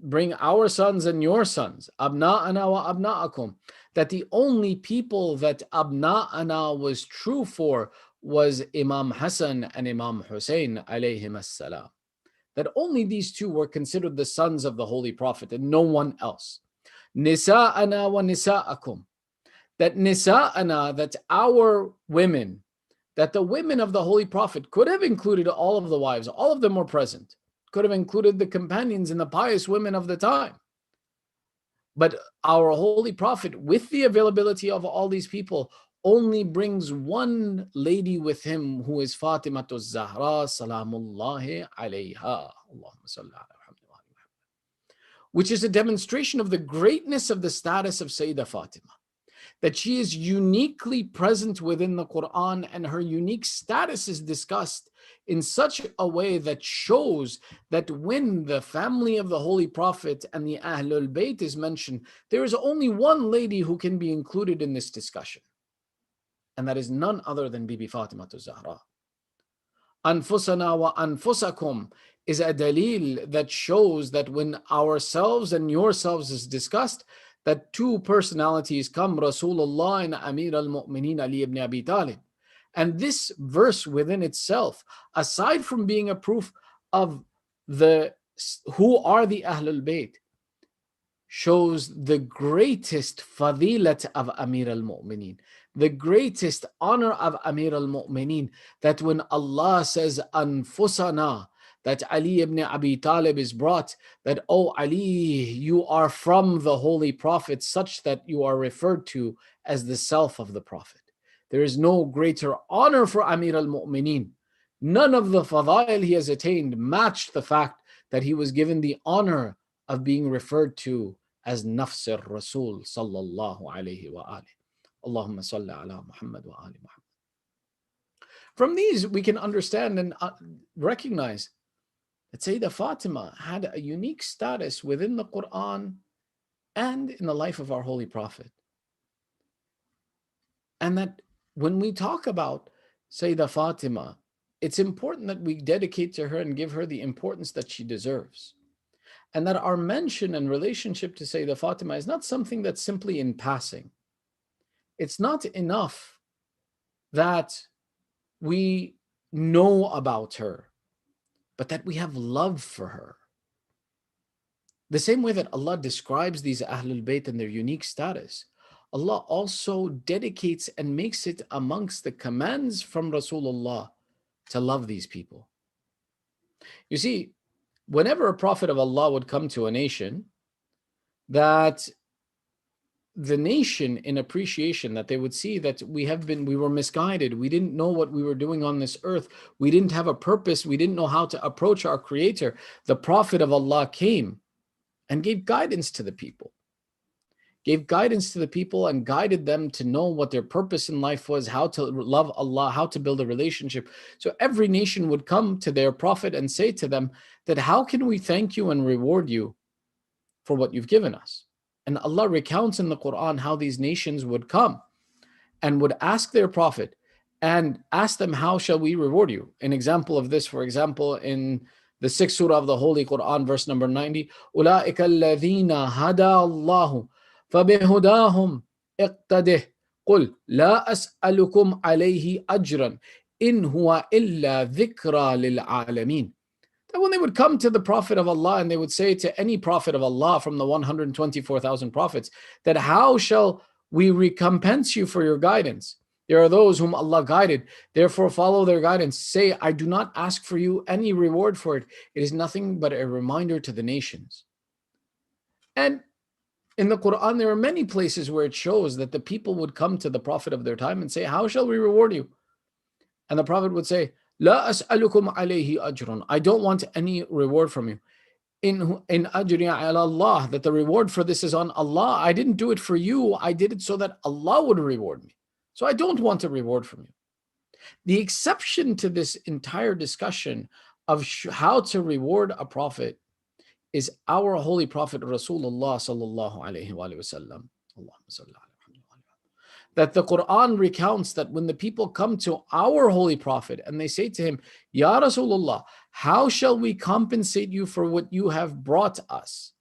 bring our sons and your sons, abna'ana wa abna'akum, that the only people that abna'ana was true for was Imam Hassan and Imam Hussain alayhim as-salam. That only these two were considered the sons of the Holy Prophet and no one else. Nisa'ana wa nisa'akum. That nisa'ana, that our women, that the women of the Holy Prophet could have included all of the wives, all of them were present, could have included the companions and the pious women of the time. But our Holy Prophet, with the availability of all these people, only brings one lady with him, who is Fatima Al Zahra, salamullahi alayha, Allahumma salli ala Muhammad wa ali Muhammad, which is a demonstration of the greatness of the status of Sayyidah Fatima, that she is uniquely present within the Quran, and her unique status is discussed in such a way that shows that when the family of the Holy Prophet and the Ahlul Bayt is mentioned, there is only one lady who can be included in this discussion, and that is none other than Bibi Fatima Al Zahra. Anfusana wa anfusakum is a dalil that shows that when ourselves and yourselves is discussed, that two personalities come, Rasulullah and Amir al-Mu'mineen Ali ibn Abi Talib. And this verse within itself, aside from being a proof of who are the Ahlul Bayt, shows the greatest fadilat of Amir al-Mu'mineen, the greatest honor of Amir al-Mu'mineen, that when Allah says anfusana, that Ali ibn Abi Talib is brought, that, oh Ali, you are from the Holy Prophet, such that you are referred to as the self of the Prophet. There is no greater honor for Amir al-Mu'mineen. None of the fadail he has attained matched the fact that he was given the honor of being referred to as Nafs al-Rasul sallallahu alayhi wa alihi. Allahumma salli ala Muhammad wa ali Muhammad. From these, we can understand and recognize that Sayyidah Fatima had a unique status within the Quran and in the life of our Holy Prophet. And that when we talk about Sayyidah Fatima, it's important that we dedicate to her and give her the importance that she deserves. And that our mention and relationship to Sayyidah Fatima is not something that's simply in passing. It's not enough that we know about her, but that we have love for her. The same way that Allah describes these Ahlul Bayt and their unique status, Allah also dedicates and makes it amongst the commands from Rasulullah to love these people. You see, whenever a prophet of Allah would come to a nation, that the nation, in appreciation, that they would see that we were misguided, we didn't know what we were doing on this earth, we didn't have a purpose, we didn't know how to approach our Creator, the Prophet of Allah came and gave guidance to the people. Gave guidance to the people and guided them to know what their purpose in life was, how to love Allah, how to build a relationship. So every nation would come to their prophet and say to them that, how can we thank you and reward you for what you've given us? And Allah recounts in the Quran how these nations would come and would ask their prophet and ask them, how shall we reward you? An example of this, for example, in the 6th surah of the Holy Quran, verse number 90, أُولَٰئِكَ الَّذِينَ هَدَى اللَّهُ فَبِهُدَاهُمْ اقْتَدِهْ قُلْ لَا أَسْأَلُكُمْ عَلَيْهِ أَجْرًا إِنْ هُوَ إِلَّا ذِكْرَى لِلْعَالَمِينَ. That when they would come to the Prophet of Allah and they would say to any Prophet of Allah from the 124,000 prophets, that how shall we recompense you for your guidance? There are those whom Allah guided. Therefore, follow their guidance. Say, I do not ask for you any reward for it. It is nothing but a reminder to the nations. And in the Quran, there are many places where it shows that the people would come to the Prophet of their time and say, how shall we reward you? And the Prophet would say, La as'alukum alayhi ajrun. I don't want any reward from you. In ajri ala Allah, that the reward for this is on Allah. I didn't do it for you. I did it so that Allah would reward me. So I don't want a reward from you. The exception to this entire discussion of how to reward a prophet is our holy prophet Rasulullah sallallahu alaihi wasallam. That the Quran recounts that when the people come to our holy prophet and they say to him, Ya Rasulullah, how shall we compensate you for what you have brought us?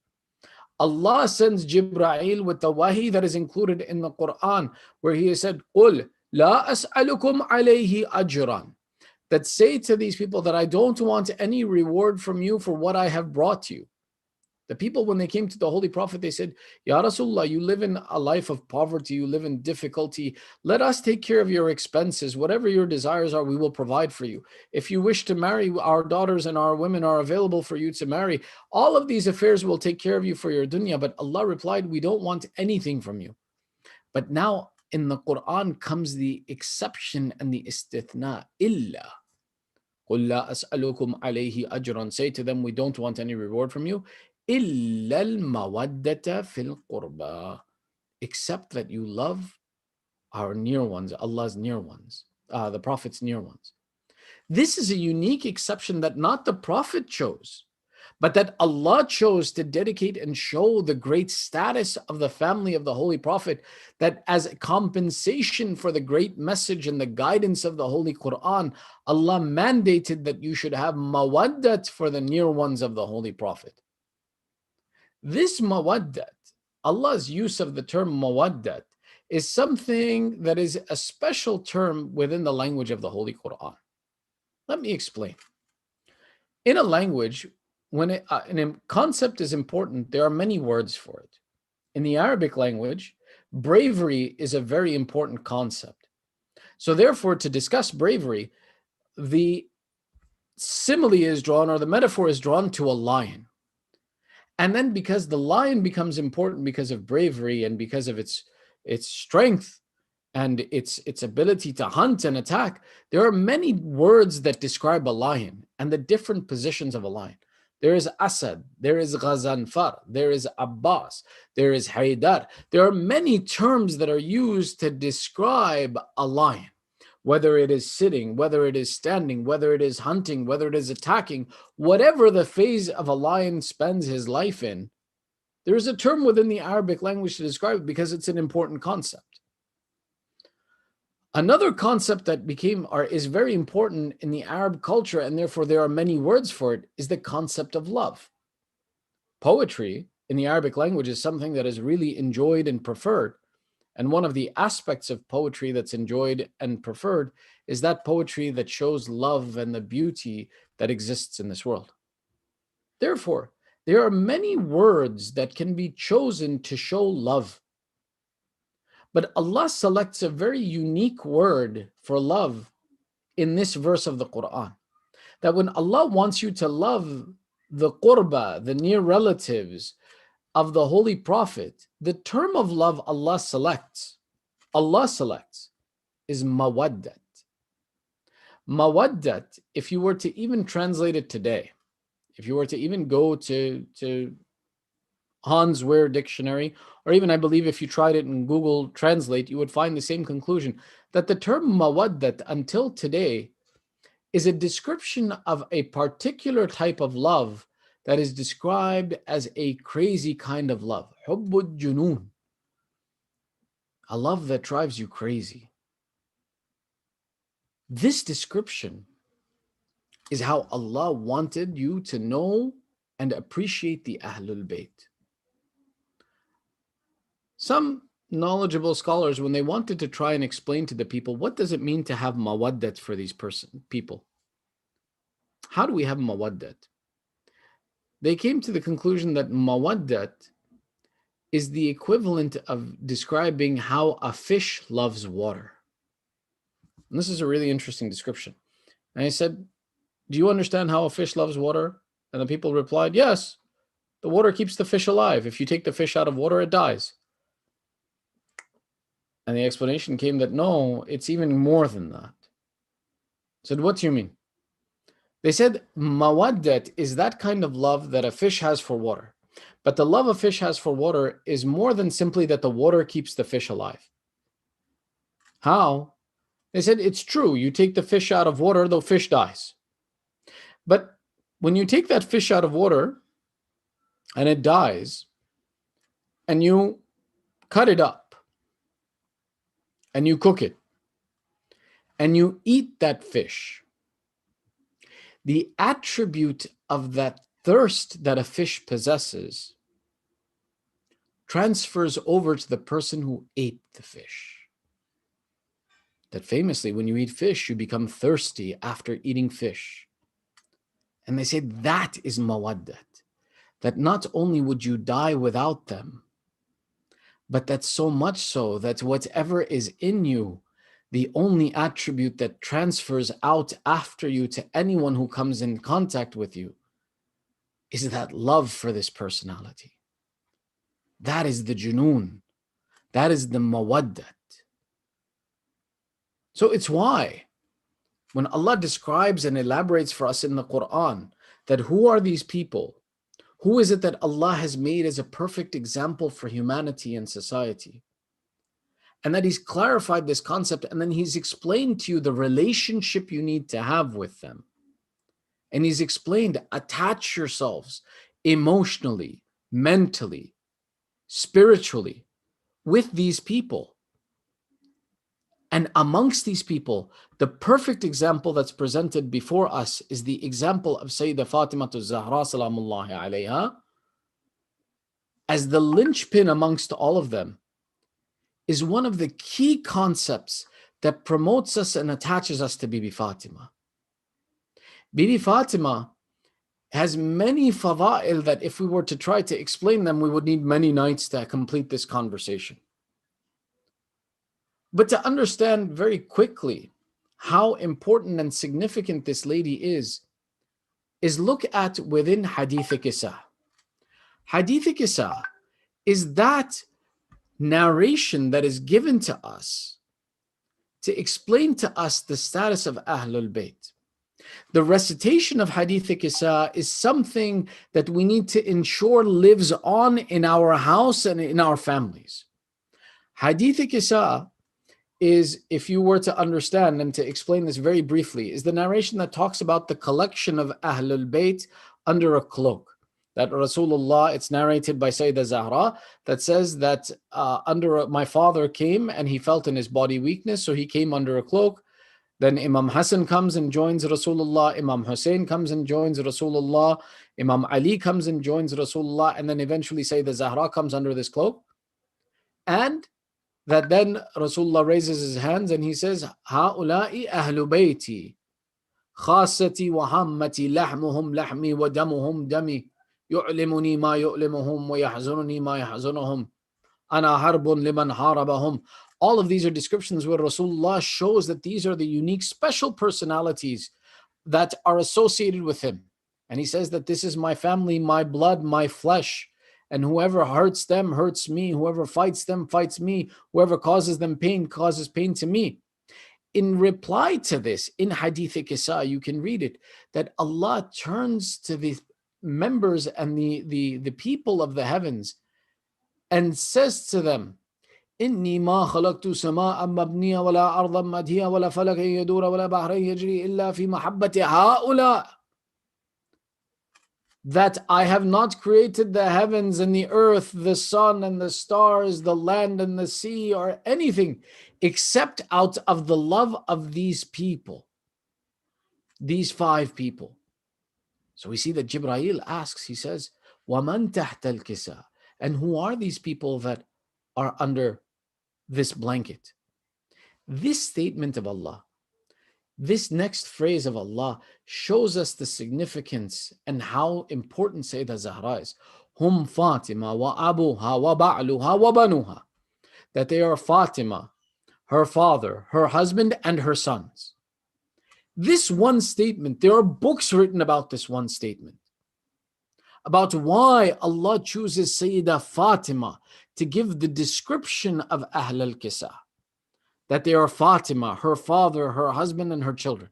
Allah sends Jibreel with the wahi that is included in the Quran, where he has said, Qul la as'alukum alayhi ajran. That say to these people that I don't want any reward from you for what I have brought you. The people, when they came to the Holy Prophet, they said, Ya Rasulullah, you live in a life of poverty, you live in difficulty. Let us take care of your expenses. Whatever your desires are, we will provide for you. If you wish to marry, our daughters and our women are available for you to marry. All of these affairs will take care of you for your dunya. But Allah replied, we don't want anything from you. But now in the Quran comes the exception and the istithna, illa. قُلْ لَا أَسْأَلُكُمْ عَلَيْهِ أَجْرًا. Say to them, we don't want any reward from you. إِلَّا الْمَوَدَّةَ فِي الْقُرْبَى. Except that you love our near ones, Allah's near ones, the Prophet's near ones. This is a unique exception that not the Prophet chose, but that Allah chose to dedicate and show the great status of the family of the Holy Prophet, that as a compensation for the great message and the guidance of the Holy Quran, Allah mandated that you should have mawaddat for the near ones of the Holy Prophet. This mawaddat, Allah's use of the term mawaddat, is something that is a special term within the language of the Holy Quran. Let me explain. In a language, when a concept is important, there are many words for it. In the Arabic language, bravery is a very important concept. So therefore, to discuss bravery, the simile is drawn, or the metaphor is drawn to a lion. And then because the lion becomes important because of bravery and because of its strength and its ability to hunt and attack, there are many words that describe a lion and the different positions of a lion. There is Asad, there is Ghazanfar, there is Abbas, there is Haydar. There are many terms that are used to describe a lion, whether it is sitting, whether it is standing, whether it is hunting, whether it is attacking, whatever the phase of a lion spends his life in, there is a term within the Arabic language to describe it because it's an important concept. Another concept that is very important in the Arab culture, and therefore there are many words for it, is the concept of love. Poetry in the Arabic language is something that is really enjoyed and preferred. And one of the aspects of poetry that's enjoyed and preferred is that poetry that shows love and the beauty that exists in this world. Therefore, there are many words that can be chosen to show love. But Allah selects a very unique word for love in this verse of the Quran. That when Allah wants you to love the qurba, the near relatives of the Holy Prophet, the term of love Allah selects is mawaddat. Mawaddat, if you were to even translate it today, if you were to even go to Hans Ware Dictionary, or even I believe if you tried it in Google Translate, you would find the same conclusion, that the term mawaddat until today is a description of a particular type of love that is described as a crazy kind of love. Hubbud junoon. A love that drives you crazy. This description is how Allah wanted you to know and appreciate the Ahlul Bayt. Some knowledgeable scholars, when they wanted to try and explain to the people, what does it mean to have mawaddat for these people? How do we have mawaddat? They came to the conclusion that mawaddat is the equivalent of describing how a fish loves water. And this is a really interesting description. And he said, do you understand how a fish loves water? And the people replied, yes, the water keeps the fish alive. If you take the fish out of water, it dies. And the explanation came that no, it's even more than that. I said, what do you mean? They said, mawaddat is that kind of love that a fish has for water. But the love a fish has for water is more than simply that the water keeps the fish alive. How? They said, it's true. You take the fish out of water, the fish dies. But when you take that fish out of water and it dies, and you cut it up, and you cook it, and you eat that fish, the attribute of that thirst that a fish possesses transfers over to the person who ate the fish. That famously, when you eat fish, you become thirsty after eating fish. And they say that is mawaddat, that not only would you die without them, but that's so much so that whatever is in you, the only attribute that transfers out after you to anyone who comes in contact with you is that love for this personality. That is the junoon. That is the mawaddat. So it's why when Allah describes and elaborates for us in the Quran that who are these people, who is it that Allah has made as a perfect example for humanity and society, and that He's clarified this concept, and then He's explained to you the relationship you need to have with them. And He's explained, attach yourselves emotionally, mentally, spiritually with these people. And amongst these people, the perfect example that's presented before us is the example of Sayyidah Fatima Al Zahra salamullahi alayha, as the linchpin amongst all of them, is one of the key concepts that promotes us and attaches us to Bibi Fatima. Bibi Fatima has many fada'il that if we were to try to explain them, we would need many nights to complete this conversation. But to understand very quickly how important and significant this lady is look at within Hadith Kisa. Hadith Kisa is that narration that is given to us to explain to us the status of Ahlul Bayt. The recitation of Hadith Kisa is something that we need to ensure lives on in our house and in our families. Hadith Kisa is, if you were to understand and to explain this very briefly, is the narration that talks about the collection of Ahlul Bayt under a cloak. That Rasulullah, it's narrated by Sayyidah Zahra, that says that my father came and he felt in his body weakness, so he came under a cloak. Then Imam Hassan comes and joins Rasulullah, Imam Hussain comes and joins Rasulullah, Imam Ali comes and joins Rasulullah, and then eventually Sayyidah Zahra comes under this cloak. And that then Rasulullah raises his hands and he says, هَؤُلَاءِ أَهْلُ بَيْتِي خَاصَّتِي وَحَمَّتِي لَحْمُهُمْ لَحْمِي وَدَمُهُمْ دَمِي يُعْلِمُنِي مَا يُعْلِمُهُمْ وَيَحْزُنُنِي مَا يَحْزُنُهُمْ أَنَا حَرْبٌ لِمَنْ حَارَبَهُمْ. All of these are descriptions where Rasulullah shows that these are the unique special personalities that are associated with him. And he says that this is my family, my blood, my flesh. And whoever hurts them, hurts me. Whoever fights them, fights me. Whoever causes them pain, causes pain to me. In reply to this, in Hadith Kisa, you can read it, that Allah turns to the members and the people of the heavens and says to them, إني ما خلقت سماء مبنية ولا أرضا مدهية ولا فلكا يدور ولا بحرا يجري إلا في محبة هؤلاء. That I have not created the heavens and the earth, the sun and the stars, the land and the sea, or anything except out of the love of these people, these 5 people. So we see that Jibreel asks, he says, وَمَنْ تَحْتَ الْكِسَى. And who are these people that are under this blanket? This statement of Allah, this next phrase of Allah shows us the significance and how important Sayyidah Zahra is. Hum Fatima wa abuha wa ba'luha wa banuha. That they are Fatima, her father, her husband, and her sons. This one statement, there are books written about this one statement, about why Allah chooses Sayyidah Fatima to give the description of Ahl al-Kisa, that they are Fatima, her father, her husband, and her children.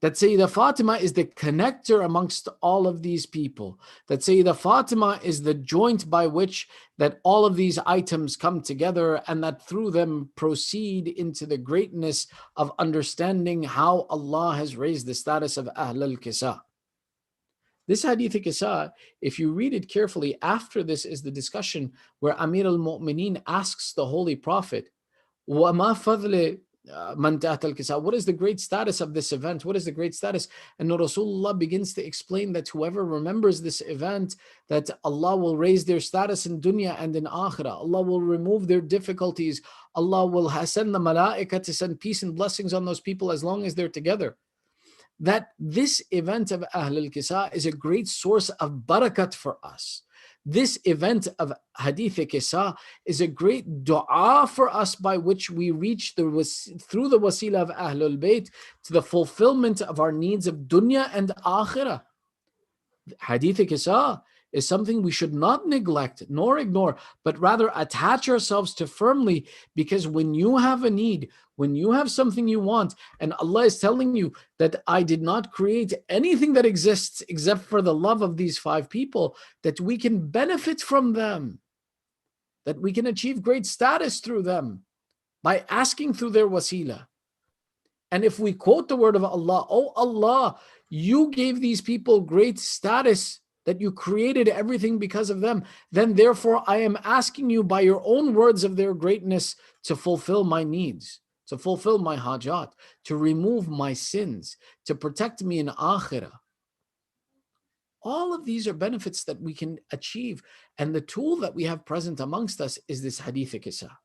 That Sayyidah Fatima is the connector amongst all of these people. That Sayyidah Fatima is the joint by which that all of these items come together, and that through them proceed into the greatness of understanding how Allah has raised the status of Ahl al-Kisa. This hadith al-Kisa, if you read it carefully, after this is the discussion where Amir al-Mu'mineen asks the Holy Prophet, وَمَا فَضْلِ مَنْ تَحْتَ الْكِسَاءِ, what is the great status of this event? What is the great status? And Rasulullah begins to explain that whoever remembers this event, that Allah will raise their status in dunya and in akhirah. Allah will remove their difficulties. Allah will send the malaika to send peace and blessings on those people as long as they're together. That this event of Ahl al-Kisa is a great source of barakat for us. This event of Hadith Kisa is a great dua for us by which we reach through the wasila of Ahlul Bayt to the fulfillment of our needs of dunya and akhirah. Hadith Kisa is something we should not neglect nor ignore, but rather attach ourselves to firmly, because when you have a need, when you have something you want, and Allah is telling you that I did not create anything that exists except for the love of these 5 people, that we can benefit from them, that we can achieve great status through them by asking through their wasila. And if we quote the word of Allah, oh Allah, you gave these people great status, that you created everything because of them, then therefore I am asking you by your own words of their greatness to fulfill my needs, to fulfill my hajat, to remove my sins, to protect me in akhirah. All of these are benefits that we can achieve. And the tool that we have present amongst us is this hadith kisa.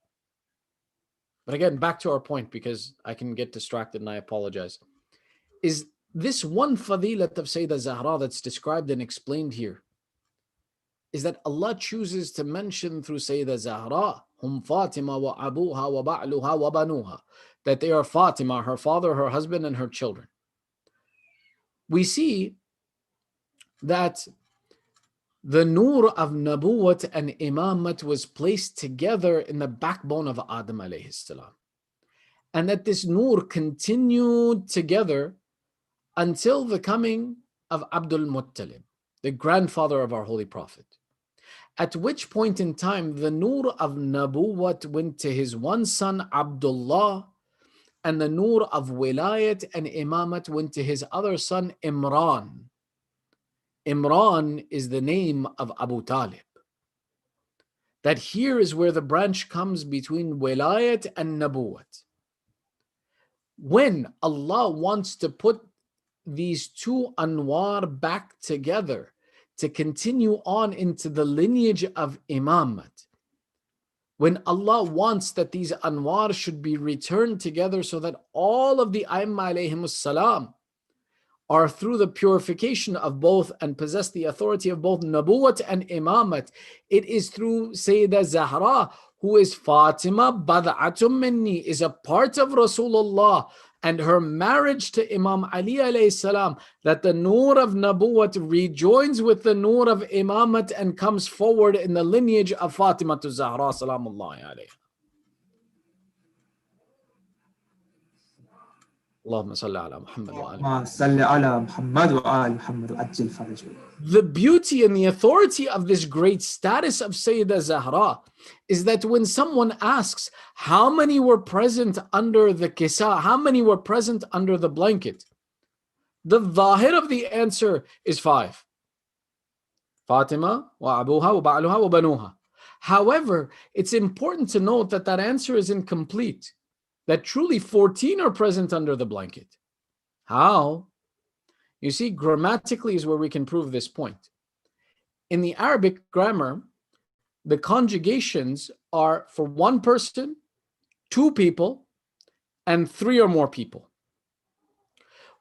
But again, back to our point, because I can get distracted and I apologize, is this one fadilat of Sayyidah Zahra that's described and explained here, is that Allah chooses to mention through Sayyidah Zahra, hum Fatima wa abuha wa ba'luha wa banuha, that they are Fatima, her father, her husband, and her children. We see that the nur of Nabuwat and Imamat was placed together in the backbone of Adam alayhi salam. And that this nur continued together until the coming of Abdul Muttalib, the grandfather of our Holy Prophet. At which point in time, the nur of Nabuwat went to his one son, Abdullah, and the nur of Wilayat and Imamat went to his other son, Imran. Imran is the name of Abu Talib. That here is where the branch comes between Wilayat and Nabuwat. When Allah wants to put these 2 anwar back together to continue on into the lineage of Imamat, when Allah wants that these anwar should be returned together so that all of the Aimma alayhimus salam are through the purification of both and possess the authority of both Nabuwat and Imamat, it is through Sayyidah Zahra, who is Fatima Bad'atum Minni, is a part of Rasulullah, and her marriage to Imam Ali alayhi salam, that the nur of Nabuwat rejoins with the nur of Imamat and comes forward in the lineage of Fatima to Zahra salamullahi alayha. Allahumma salli ala Muhammad wa ali. Ma salli ala Muhammad wa ali Muhammad wa ajil faraju. The beauty and the authority of this great status of Sayyidah Zahra is that when someone asks how many were present under the kisa, how many were present under the blanket, the zahir of the answer is 5. Fatima wa abuha wa ba'luha wa banuha. However, it's important to note that that answer is incomplete, that truly 14 are present under the blanket. How? You see, grammatically is where we can prove this point. In the Arabic grammar, the conjugations are for 1 person, 2 people, and 3 or more people.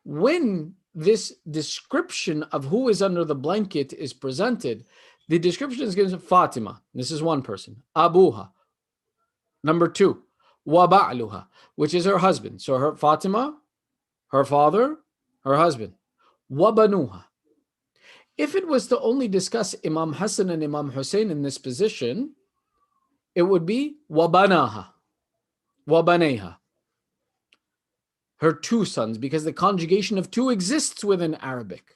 When this description of who is under the blanket is presented, the description is given Fatima, this is 1 person, Abuha, number 2, وَبَعْلُهَا, which is her husband. So her Fatima, her father, her husband. وَبَنُوهَا. If it was to only discuss Imam Hassan and Imam Hussein in this position, it would be وَبَنَاهَا, وَبَنَيْهَا, her two sons, because the conjugation of two exists within Arabic.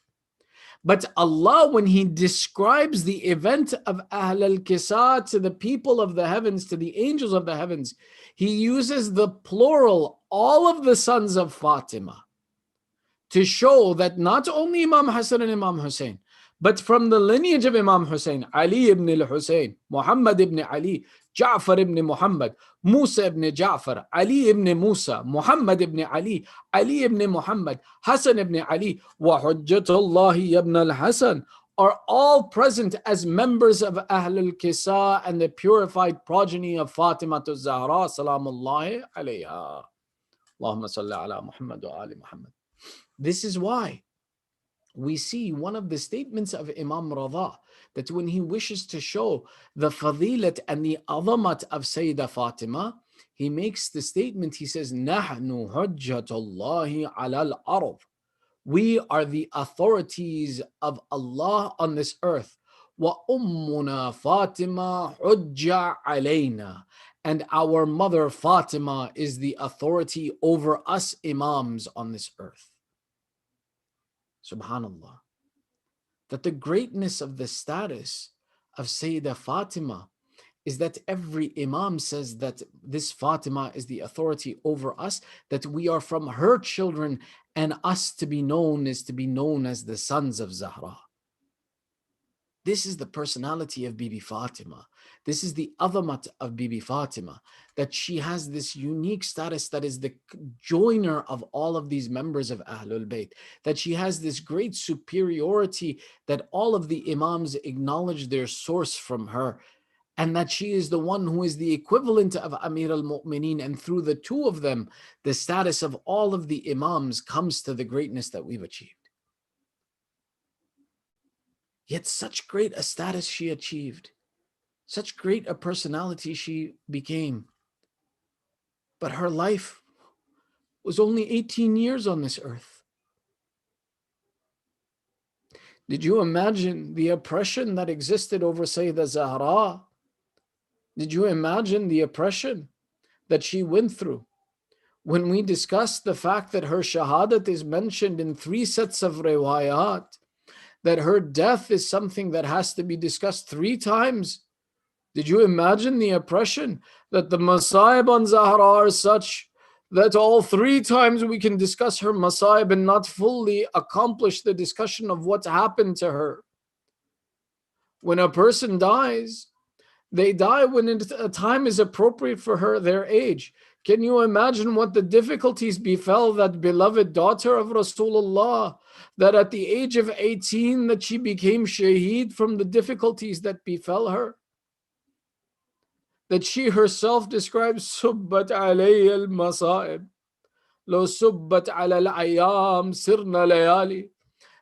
But Allah, when He describes the event of Ahl al-Kisa to the people of the heavens, to the angels of the heavens, He uses the plural, all of the sons of Fatima, to show that not only Imam Hassan and Imam Hussein, but from the lineage of Imam Hussein, Ali ibn al-Hussein, Muhammad ibn Ali, Ja'far ibn Muhammad, Musa ibn Ja'far, Ali ibn Musa, Muhammad ibn Ali, Ali ibn Muhammad, Hassan ibn Ali, wa Hujjatullahi ibn al-Hasan, are all present as members of Ahl al-Kisa and the purified progeny of Fatima Al Zahra, salamullahi alayha. Allahumma salli ala Muhammad wa ali Muhammad. This is why we see one of the statements of Imam Rada, that when he wishes to show the fadilat and the azamat of Sayyidah Fatima, he makes the statement, he says, Nahnu hujjatullahi ala al-ard. We are the authorities of Allah on this earth. Wa ummuna Fatima hujja alayna. And our mother Fatima is the authority over us imams on this earth. Subhanallah. That the greatness of the status of Sayyidah Fatima is that every imam says that this Fatima is the authority over us, that we are from her children, and us to be known is to be known as the sons of Zahra. This is the personality of Bibi Fatima. This is the azamat of Bibi Fatima, that she has this unique status that is the joiner of all of these members of Ahlul Bayt, that she has this great superiority that all of the imams acknowledge their source from her, and that she is the one who is the equivalent of Amir al-Mu'mineen, and through the two of them, the status of all of the imams comes to the greatness that we've achieved. Yet such great a status she achieved, such great a personality she became. But her life was only 18 years on this earth. Did you imagine the oppression that existed over Sayyidah Zahra? Did you imagine the oppression that she went through? When we discussed the fact that her shahadat is mentioned in 3 sets of riwayat, that her death is something that has to be discussed 3 times. Did you imagine the oppression? That the masaib on Zahra are such that all 3 times we can discuss her masaib and not fully accomplish the discussion of what happened to her. When a person dies, they die when a time is appropriate for her, their age. Can you imagine what the difficulties befell that beloved daughter of Rasulullah, that at the age of 18 that she became shaheed from the difficulties that befell her? That she herself describes, Subbat alayya al-masa'ib, lo subbat ala al-ayyam sirna layali,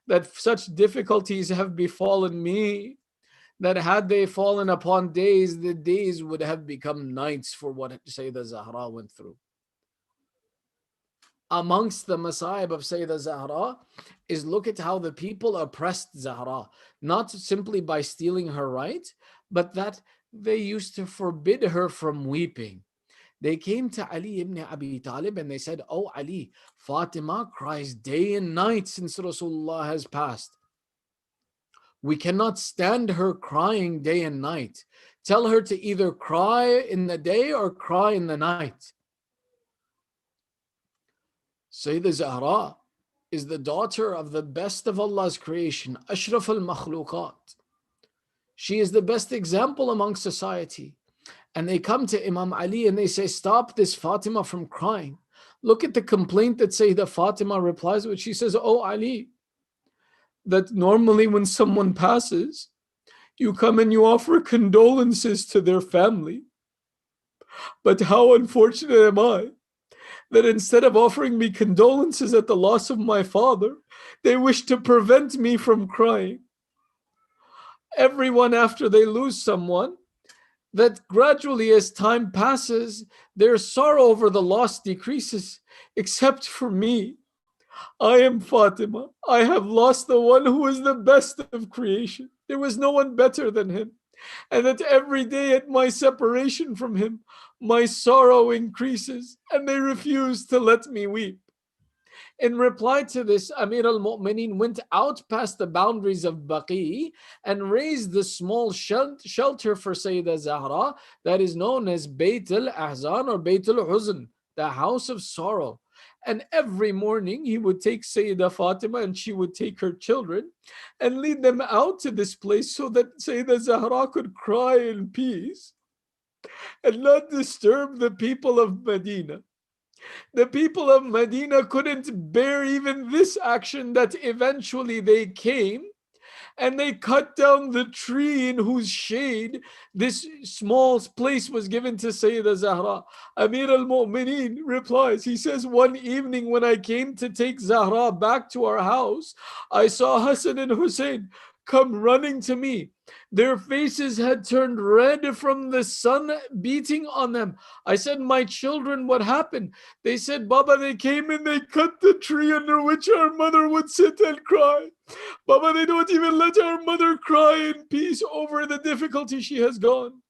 that such difficulties have befallen me, that had they fallen upon days, the days would have become nights for what Sayyidah Zahra went through. Amongst the masaib of Sayyidah Zahra is, look at how the people oppressed Zahra, not simply by stealing her right, but that they used to forbid her from weeping. They came to Ali ibn Abi Talib and they said, "Oh Ali, Fatima cries day and night since Rasulullah has passed. We cannot stand her crying day and night. Tell her to either cry in the day or cry in the night." Sayyidah Zahra is the daughter of the best of Allah's creation, Ashraf al-Makhluqat. She is the best example among society. And they come to Imam Ali and they say, "Stop this Fatima from crying." Look at the complaint that Sayyidah Fatima replies with. She says, "Oh Ali, that normally when someone passes, you come and you offer condolences to their family. But how unfortunate am I that instead of offering me condolences at the loss of my father, they wish to prevent me from crying. Everyone, after they lose someone, that gradually as time passes, their sorrow over the loss decreases, except for me. I am Fatima. I have lost the one who is the best of creation. There was no one better than him. And that every day at my separation from him, my sorrow increases, and they refuse to let me weep. In reply to this, Amir al-Mu'mineen went out past the boundaries of Baqi and raised the small shelter for Sayyidah Zahra that is known as Bayt al-Ahzan or Bayt al-Huzn, the house of sorrow. And every morning he would take Sayyidah Fatima and she would take her children and lead them out to this place so that Sayyidah Zahra could cry in peace and not disturb the people of Medina. The people of Medina couldn't bear even this action, that eventually they came and they cut down the tree in whose shade this small place was given to Sayyidah Zahra. Amir al-Mu'mineen replies, he says, one evening when I came to take Zahra back to our house, I saw Hassan and Hussein come running to me. Their faces had turned red from the sun beating on them. I said, my children, what happened? They said, Baba, they came and they cut the tree under which our mother would sit and cry. Baba, they don't even let our mother cry in peace over the difficulty she has gone.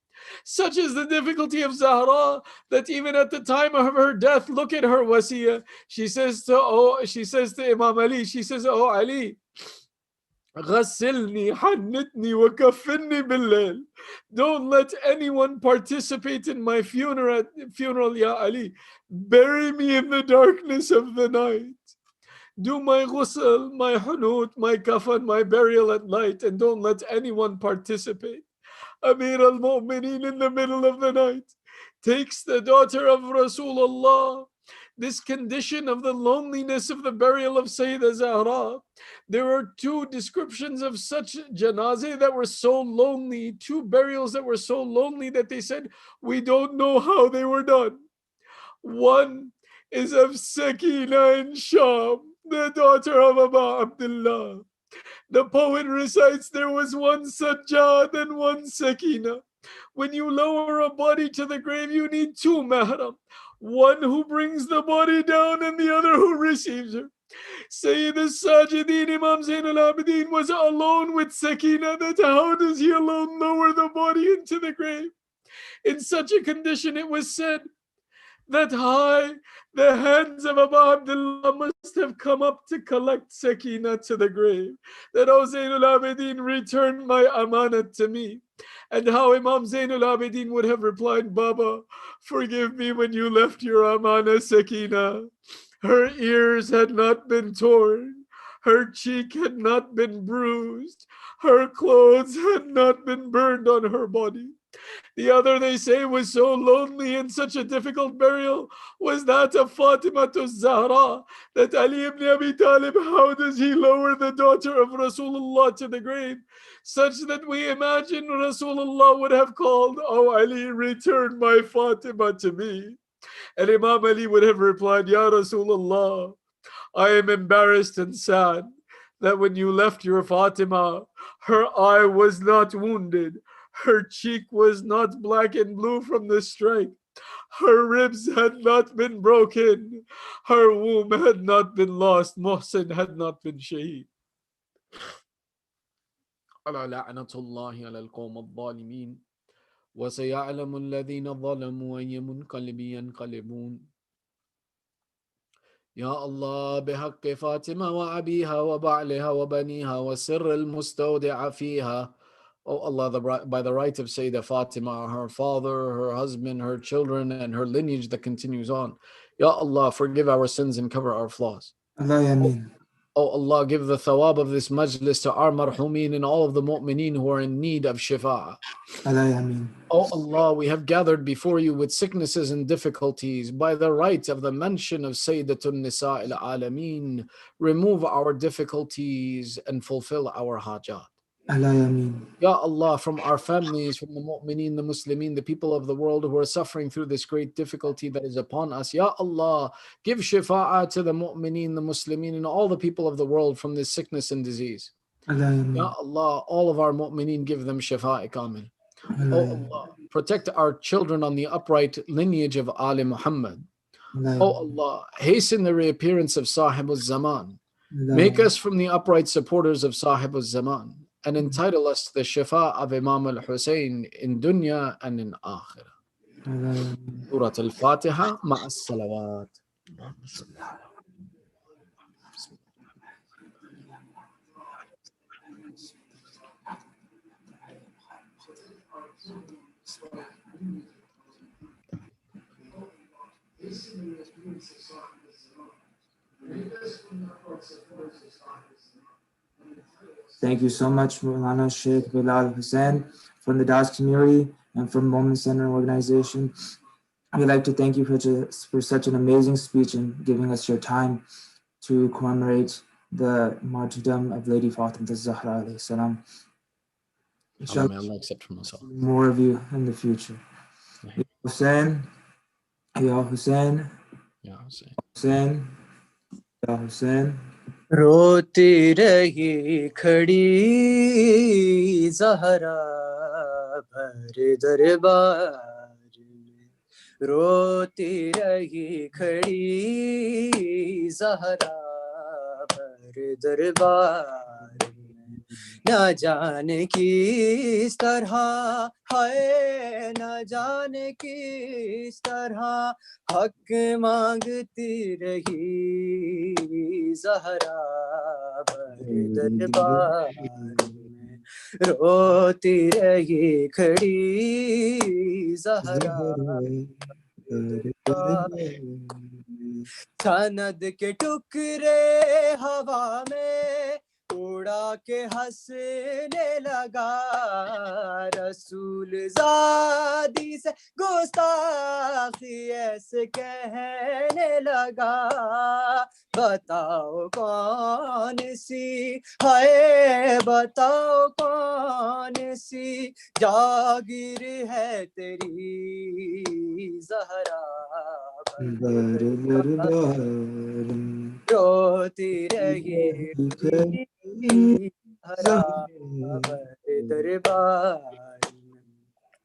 Such is the difficulty of Zahra that even at the time of her death, look at her wasiyah. She says to Imam Ali, she says, oh Ali, غسلني حنتني وكفني بالليل. Don't let anyone participate in my funeral, Ya Ali. Bury me in the darkness of the night. Do my ghusl, my hunut, my kafan, my burial at night, and don't let anyone participate. Amir al-Mu'mineen in the middle of the night takes the daughter of Rasulullah. This condition of the loneliness of the burial of Sayyidah Zahra. There are two descriptions of such janazah that were so lonely, two burials that were so lonely that they said, we don't know how they were done. One is of Sakina in Sham, the daughter of Abu Abdullah. The poet recites, there was one Sajjad and one Sakina. When you lower a body to the grave, you need two mahram. One who brings the body down and the other who receives her. Sayyid al-Sajideen, Imam Zain al-Abidin was alone with Sakina. That how does he alone lower the body into the grave? In such a condition, it was said that the hands of Abu Abdullah must have come up to collect Sakina to the grave. That how Zain al-Abidin returned my amanat to me. And how Imam Zain al-Abidin would have replied, Baba, forgive me when you left your amana Sakina. Her ears had not been torn. Her cheek had not been bruised. Her clothes had not been burned on her body. The other, they say, was so lonely and such a difficult burial was that of Fatima Al Zahra, that Ali ibn Abi Talib, how does he lower the daughter of Rasulullah to the grave? Such that we imagine Rasulullah would have called, oh Ali, return my Fatima to me. And Imam Ali would have replied, Ya Rasulullah, I am embarrassed and sad that when you left your Fatima, her eye was not wounded. Her cheek was not black and blue from the strike. Her ribs had not been broken. Her womb had not been lost. Muhsin had not been shaheed. على لعنة الله على القوم الظالمين وسيعلم الذين ظلموا أي منقلب ينقلبون. يا الله بحق فاطمة وأبيها وبعلها وبنيها وسر المستودع فيها. Oh Allah, by the right of Sayyidah Fatima, her father, her husband, her children, and her lineage that continues on. Ya Allah, forgive our sins and cover our flaws. Allah Ameen. Oh Allah, give the thawab of this majlis to our marhumeen and all of the mu'mineen who are in need of shifa. Allah Ameen. Oh Allah, we have gathered before you with sicknesses and difficulties. By the right of the mention of Sayyidatun Nisa al-Alameen, remove our difficulties and fulfill our hajat. Allah Ameen. Ya Allah, from our families, from the mu'mineen, the Muslimin, the people of the world who are suffering through this great difficulty that is upon us. Ya Allah, give shifa'ah to the mu'mineen, the Muslimin, and all the people of the world from this sickness and disease. Allah Ameen. Ya Allah, all of our mu'mineen, give them shifa'a kamil. Oh Allah, Protect our children on the upright lineage of Ali Muhammad. O Allah, hasten the reappearance of Sahib al-Zaman. Make us from the upright supporters of Sahib al-Zaman and entitle us to the Shifa of Imam al-Hussain in dunya and in akhirah. Surah al-Fatiha ma'as salawat. Thank you so much, Maulana Sheikh Bilal Hussain, from the DAS community and from Moment Center organization. We'd like to thank you for such an amazing speech and giving us your time to commemorate the martyrdom of Lady Fatima Al Zahra alayhi salam. Inshallah, may Allah accept from us all. More of you in the future. Ya Hussain, Ya Hussain, Ya Hussain. Hussain, Ya Hussain. روتی رہی کھڑی زہرا بھر دربار میں، روتی رہی کھڑی زہرا بھر دربار میں، نہ جانے کس طرح ہے، نہ جانے کس طرح حق مانگتی رہی زہرا بھر دربار میں، روتی رہی کھڑی زہرا سند کے ٹکرے ہوا میں اڑا کے ہنسنے لگا، رسول زادی سے گستاخی ایسے کہنے لگا، بتاؤ کون سی ہے، بتاؤ کون سی جاگیر ہے تیری زہرا روتی رہی ہرا بھر دربار میں،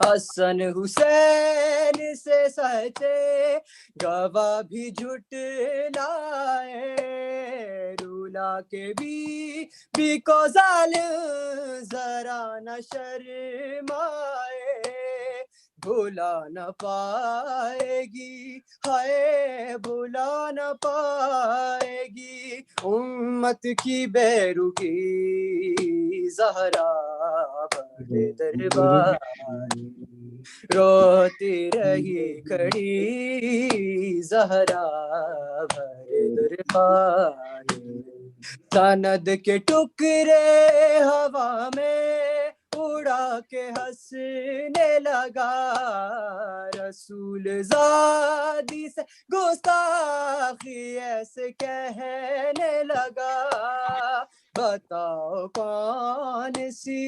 حسن حسین سے سچے گواہ بھی جھٹ لائے، رولا کے بی کو ظالم ذرا نہ شرمائے، بھلا نہ پائے گی ہے، بھلا نہ پائے گی امت کی بیرکی زہرا بھر دربار، روتی رہی کھڑی زہرا بھر دربار میں، سند کے ٹکرے ہوا میں اڑا کے ہنسنے لگا، رسول زادی سے گستاخی ایسے کہنے لگا، بتاؤ کون سی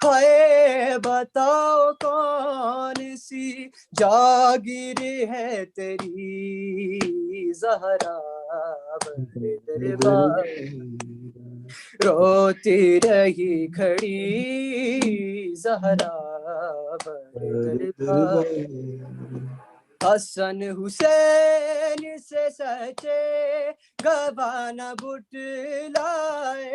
ہے، بتاؤ کون سی جاگیر ہے تیری زہرا بھر دربار، روتی رہی کھڑی زہرا بھر دربار، حسن حسین سے سچے گواہ نہ بٹلائے،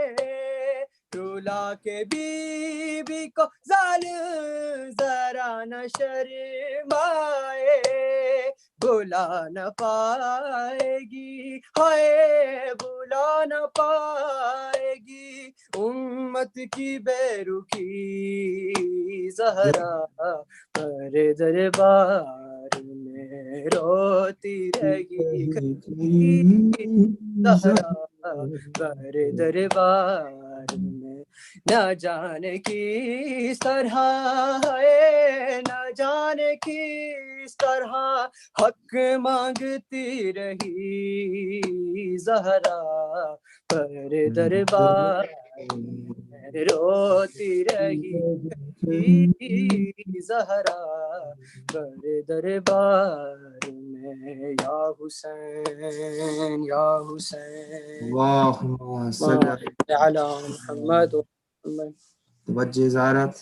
رولا کے بی کو ظالم ذرا نہ شرمائے، بھلا نہ پائے گی ہے، بھلا نہ پائے گی امت کی بیرکی زہرا بھر دربار میں، روتی رہی کھڑی زہرا بھر دربار میں، نہ جانے کس طرح ہے، نہ جانے کس طرح حق مانگتی رہی زہرا بھر دربار میں، روتی رہی زہرا بھر دربار میں، یا حسین یا حسین اللہم صلی علی محمد و محمد. توجہ زارت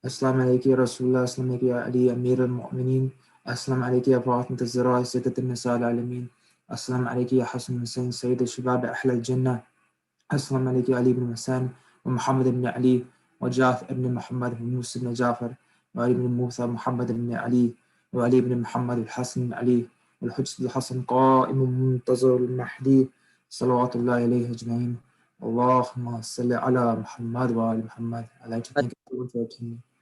السلام عليك يا رسول الله، السلام عليك يا علي أمير المؤمنين، السلام عليك يا فاطمة الزهراء سيدة النساء العالمين، السلام عليك يا حسن حسين سيد الشباب أهل الجنة، السلام عليك يا علي بن حسين ومحمد بن علي وجعفر بن محمد بن موسى بن جعفر وعلي بن موسى محمد بن علي وعلي بن محمد الحسن بن علي والحجة الحسن قائم منتظر المهدي صلوات الله عليه أجمعين. اللهم صل على محمد وآل محمد. I'd like to thank everyone for attending.